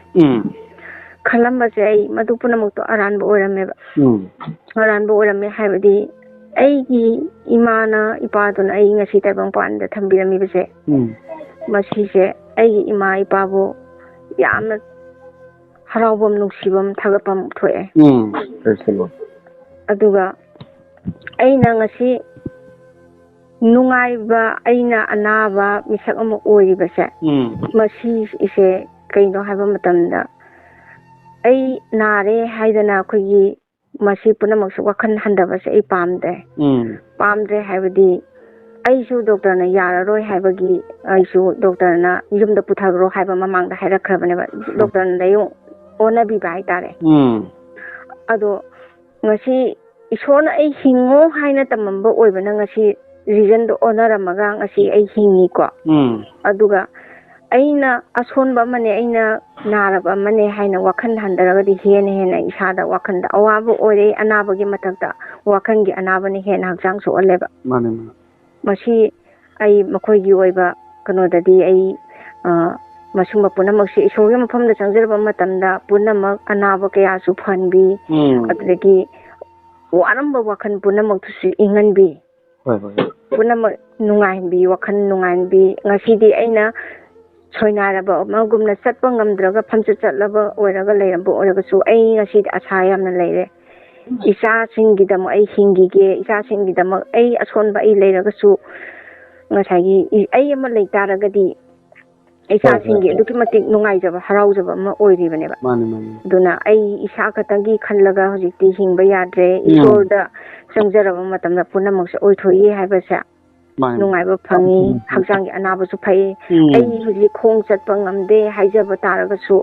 ꯈꯜꯂꯝꯕꯁꯦ ꯑꯩ ꯃꯗꯨ ꯄꯨꯝꯅꯃꯛꯇꯣ ꯑꯔꯥꯟꯕ ꯑꯣꯏꯔꯝꯃꯦꯕ ꯑꯔꯥꯟꯕ ꯑꯣꯏꯔꯝꯃꯦ ꯍꯥꯏꯕꯗꯤ ꯑꯩꯒꯤ ꯏꯃꯥꯅ ꯏꯄꯥꯗꯨꯅ ꯑꯩ ꯉꯁꯤ ꯇꯥꯏꯕꯪꯄꯥꯟꯗ ꯊꯝꯕꯤꯔꯝꯃꯤꯕꯁꯦ ꯃꯁꯤꯁꯦ ꯑꯩꯒꯤ ꯏꯃꯥ ꯏꯄꯥꯕꯨ ꯌꯥꯝꯅ ꯍꯔꯥꯎꯐꯝ ꯅꯨꯡꯁꯤꯐꯝ ꯊꯥꯒꯠꯐꯝ ꯊꯣꯛꯑꯦ ꯑꯗꯨꯒ ꯑꯩꯅ ꯉꯁꯤ ꯅꯨꯡꯉꯥꯏꯕ ꯑꯩꯅ ꯑꯅꯥꯕ ꯃꯤꯁꯛ ꯑꯃ ꯑꯣꯏꯔꯤꯕꯁꯦ ꯃꯁꯤꯁꯦ ꯀꯩꯅꯣ ꯍꯥꯏꯕ ꯃꯇꯝꯗ ꯑꯩ ꯅꯥꯔꯦ ꯍꯥꯏꯗꯅ ꯑꯩꯈꯣꯏꯒꯤ ꯃꯁꯤ ꯄꯨꯝꯅꯃꯛꯁꯨ ꯋꯥꯈꯜ ꯍꯟꯊꯕꯁꯦ ꯑꯩ ꯄꯥꯝꯗ꯭ꯔꯦ ꯍꯥꯏꯕꯗꯤ ꯑꯩꯁꯨ ꯗꯣꯛꯇꯔꯅ ꯌꯥꯔꯔꯣꯏ ꯍꯥꯏꯕꯒꯤ ꯑꯩꯁꯨ ꯗꯣꯛꯇꯔꯅ ꯌꯨꯝꯗ ꯄꯨꯊꯈ꯭ꯔꯣ ꯍꯥꯏꯕ ꯃꯃꯥꯡꯗ ꯍꯥꯏꯔꯛꯈ꯭ꯔꯕꯅꯦꯕ ꯗꯣꯛꯇꯔꯅ ꯂꯥꯏꯌꯣꯡ ꯑꯣꯟꯅꯕꯤꯕ ꯍꯥꯏꯇꯥꯔꯦ ꯑꯗꯣ ꯉꯁꯤ ꯏꯁꯣꯔꯅ ꯑꯩ ꯍꯤꯡꯉꯣ ꯍꯥꯏꯅ ꯇꯝꯃꯝꯕ ꯑꯣꯏꯕꯅ ꯉꯁꯤ ꯔꯤꯖꯟꯗꯣ ꯑꯣꯟꯅꯔꯝꯃꯒ ꯉꯁꯤ ꯑꯩ ꯍꯤꯡꯉꯤꯀꯣ ꯑꯗꯨꯒ ꯑꯩꯅ ꯑꯁꯣꯟꯕ ꯑꯃꯅꯦ ꯑꯩꯅ ꯅꯥꯔꯕ ꯑꯃꯅꯦ ꯍꯥꯏꯅ ꯋꯥꯈꯜ ꯍꯟꯊꯔꯒꯗꯤ ꯍꯦꯟꯅ ꯏꯁꯥꯗ ꯋꯥꯈꯜꯗ ꯑꯋꯥꯕ ꯑꯣꯏꯔꯦ ꯑꯅꯥꯕꯒꯤ ꯃꯊꯛꯇ ꯋꯥꯈꯜꯒꯤ ꯑꯅꯥꯕꯅ ꯍꯦꯟꯅ ꯍꯛꯆꯥꯡ ꯁꯣꯛꯍꯜꯂꯦꯕ ꯃꯁꯤ ꯑꯩ ꯃꯈꯣꯏꯒꯤ ꯑꯣꯏꯕ ꯀꯩꯅꯣꯗꯗꯤ ꯑꯩ ꯃꯁꯤꯒꯨꯝꯕ ꯄꯨꯝꯅꯃꯛꯁꯦ ꯏꯁꯣꯔꯒꯤ ꯃꯐꯝꯗ ꯆꯪꯖꯔꯕ ꯃꯇꯝꯗ ꯄꯨꯝꯅꯃꯛ ꯑꯅꯥꯕ ꯀꯌꯥꯁꯨ ꯐꯍꯟꯕꯤ ꯑꯗꯨꯗꯒꯤ ꯋꯥꯔꯝꯕ ꯋꯥꯈꯜ ꯄꯨꯝꯅꯃꯛꯇꯨꯁꯨ ꯏꯪꯍꯟꯕꯤ ꯄꯨꯝꯅꯃꯛ ꯅꯨꯡꯉꯥꯏꯍꯟꯕꯤ ꯋꯥꯈꯜ ꯅꯨꯡꯉꯥꯏꯍꯟꯕꯤ ꯉꯁꯤꯗꯤ ꯑꯩꯅ ꯁꯣꯏꯅꯥꯏꯔꯕ ꯑꯃꯒꯨꯝꯅ ꯆꯠꯄ ꯉꯝꯗ꯭ꯔꯒ ꯐꯝꯆꯠ ꯆꯠꯂꯕ ꯑꯣꯏꯔꯒ ꯂꯩꯔꯝꯕ ꯑꯣꯏꯔꯒꯁꯨ ꯑꯩ ꯉꯁꯤꯗꯤ ꯑꯁꯥ ꯌꯥꯝꯅ ꯂꯩꯔꯦ ꯏꯆꯥꯁꯤꯡꯒꯤꯗꯃꯛ ꯑꯩ ꯍꯤꯡꯈꯤꯒꯦ ꯏꯆꯥꯁꯤꯡꯒꯤꯗꯃꯛ ꯑꯩ ꯑꯁꯣꯟꯕ ꯑꯩ ꯂꯩꯔꯒꯁꯨ ꯉꯁꯥꯏꯒꯤ ꯑꯩ ꯑꯃ ꯂꯩ ꯇꯥꯔꯒꯗꯤ ꯏꯆꯥꯁꯤꯡꯒꯤ ꯑꯗꯨꯛꯀꯤ ꯃꯇꯤꯛ ꯅꯨꯡꯉꯥꯏꯖꯕ ꯍꯔꯥꯎꯖꯕ ꯑꯃ ꯑꯣꯏꯔꯤꯕꯅꯦꯕ ꯑꯗꯨꯅ ꯑꯩ ꯏꯁꯥ ꯈꯛꯇꯪꯒꯤ ꯈꯜꯂꯒ ꯍꯧꯖꯤꯛꯇꯤ ꯍꯤꯡꯕ ꯌꯥꯗ꯭ꯔꯦ ꯏꯁꯣꯔꯗ ꯆꯪꯖꯔꯕ ꯃꯇꯝꯗ ꯄꯨꯝꯅꯃꯛꯁꯦ ꯑꯣꯏꯊꯣꯛꯏ ꯍꯥꯏꯕꯁꯦ ꯅꯨꯡꯉꯥꯏꯕ ꯐꯪꯉꯤ ꯍꯛꯆꯥꯡꯒꯤ ꯑꯅꯥꯕꯁꯨ ꯐꯩ ꯑꯩ ꯍꯧꯖꯤꯛ ꯈꯣꯡ ꯆꯠꯄ ꯉꯝꯗꯦ ꯍꯥꯏꯖꯕ ꯇꯥꯔꯒꯁꯨ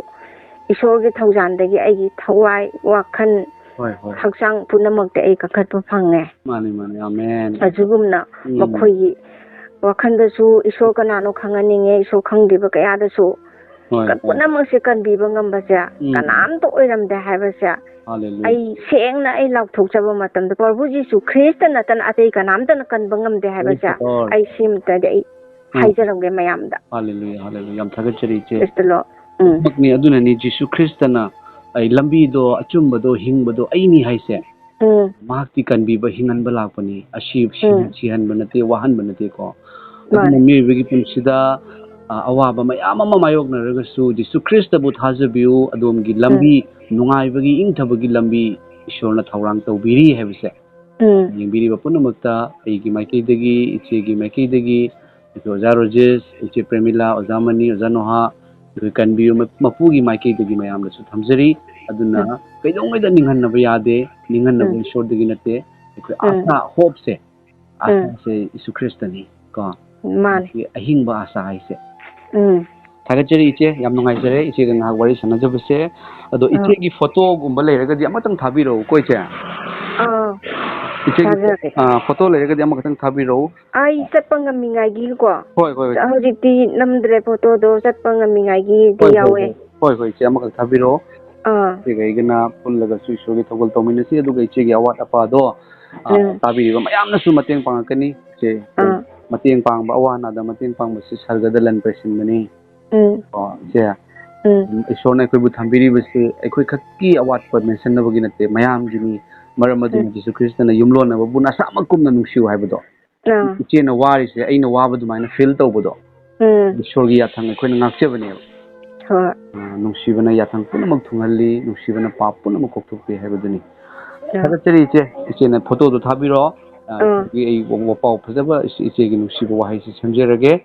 ꯏꯁꯣꯔꯒꯤ ꯊꯧꯖꯥꯟꯗꯒꯤ ꯑꯩꯒꯤ ꯊꯋꯥꯏ ꯋꯥꯈꯜ ꯍꯛꯆꯥꯡ ꯄꯨꯝꯅꯃꯛꯇ ꯑꯩ ꯀꯟꯈꯠꯄ ꯐꯪꯉꯦ ꯑꯁꯤꯒꯨꯝꯅ ꯃꯈꯣꯏꯒꯤ ꯋꯥꯈꯜꯗꯁꯨ ꯏꯁꯣꯔ ꯀꯅꯥꯅꯣ ꯈꯪꯍꯟꯅꯤꯡꯉꯦ ꯏꯁꯣꯔ ꯈꯪꯗ꯭ꯔꯤꯕ ꯀꯌꯥꯗꯁꯨ ꯄꯨꯝꯅꯃꯛꯁꯦ ꯀꯟꯕꯤꯕ ꯉꯝꯕꯁꯦ ꯀꯅꯥꯝꯇ ꯑꯣꯏꯔꯝꯗꯦ ꯍꯥꯏꯕꯁꯦ ꯑꯩ ꯁꯦꯡꯅ ꯑꯩ ꯂꯥꯎꯊꯣꯛꯆꯕ ꯃꯇꯝꯗ ꯄ꯭ꯔꯚꯨ ꯖꯤꯁꯨ ꯈ꯭ꯔꯤꯁꯇ ꯅꯠꯇꯅ ꯑꯇꯩ ꯀꯅꯥꯝꯇꯅ ꯀꯟꯕ ꯉꯝꯗꯦ ꯍꯥꯏꯕꯁꯦ ꯑꯩ ꯁꯤꯃꯇꯗꯤ ꯑꯩ ꯍꯥꯏꯖꯔꯝꯒꯦ ꯃꯌꯥꯝꯗ ꯌꯥꯝ ꯊꯥꯒꯠꯆꯔꯤ ꯏꯆꯦ ꯑꯗꯨꯅꯅꯤ ꯖꯤꯁꯨ ꯈ꯭ꯔꯤꯁꯇꯅ ꯑꯩ ꯂꯝꯕꯤꯗꯣ ꯑꯆꯨꯝꯕꯗꯣ ꯍꯤꯡꯕꯗꯣ ꯑꯩꯅꯤ ꯍꯥꯏꯁꯦ mahakti kanbiba hinganba lakpani asi sihanba nate wahanba nate ko Mane. aduna mibagi punsida awaba mayam ama mayoknaragasu Jisu Krista bu thajabiu adomgi lambi nungaibagi ingthabagi lambi ishorna thaurang tawbiri hebse yingbiriba punamakta aigi maikaidagi ichegi maikaidagi Oja Rojes iche Premila Ojamani Ojanoha kanbiu mapugi maikaidagi mayamnasu thamjari aduna kaidongmaida ninghanaba yade ninghanaba ishordagi nate asa hope se asa se Jisu Krista ni ko Mane. ahingba asa haise Thagachari iche yam nungaijare iche ga ngak wari sanajabase ado iche gi photo gumba leiragadi amatang thabiro ko iche iche photo leiragadi amatang thabiro Ai satpa ngamingagi ko hoi hoi hojikti namdre photo do satpa ngamingagi de yawe hoi iche amatang thabiro iche igana pullaga suisogi thogol tominasi adu ga iche gi awat apa do tabiriba mayamna su mateng pangakani iche mateng pangba awana da mateng pangba si sargada lan presinmani iche ishorna akhoi bu thambiri base akhoi khakki awat pa mention nabagi nate mayam gini maram adu Jisu Krista na yumlon na bu nasa makum na nungsiu haibado iche na wari se aina wabadu maina feel tawbado ishorgi yathang akhoi na ngakchebane nungsibana yathang punamak thungalli nungsibana pap punamak kokthokpe haibaduni Thagachari iche na photo do thabiro ei pau phajaba iche gi nungsiba wahai se samjerage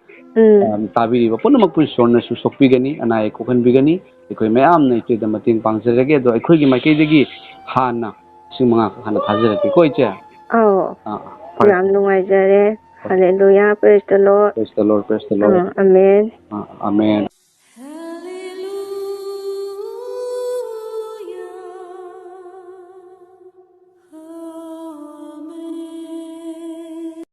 tabiriba punamak pu sorna su sokpigani anai kokhanbigani ekhoi mayam na iche da mating pangjarage do ekhoi gi maikaidagi hana simanga hana thajarake ko iche yam nungaijare hallelujah praise the Lord praise the Lord amen amen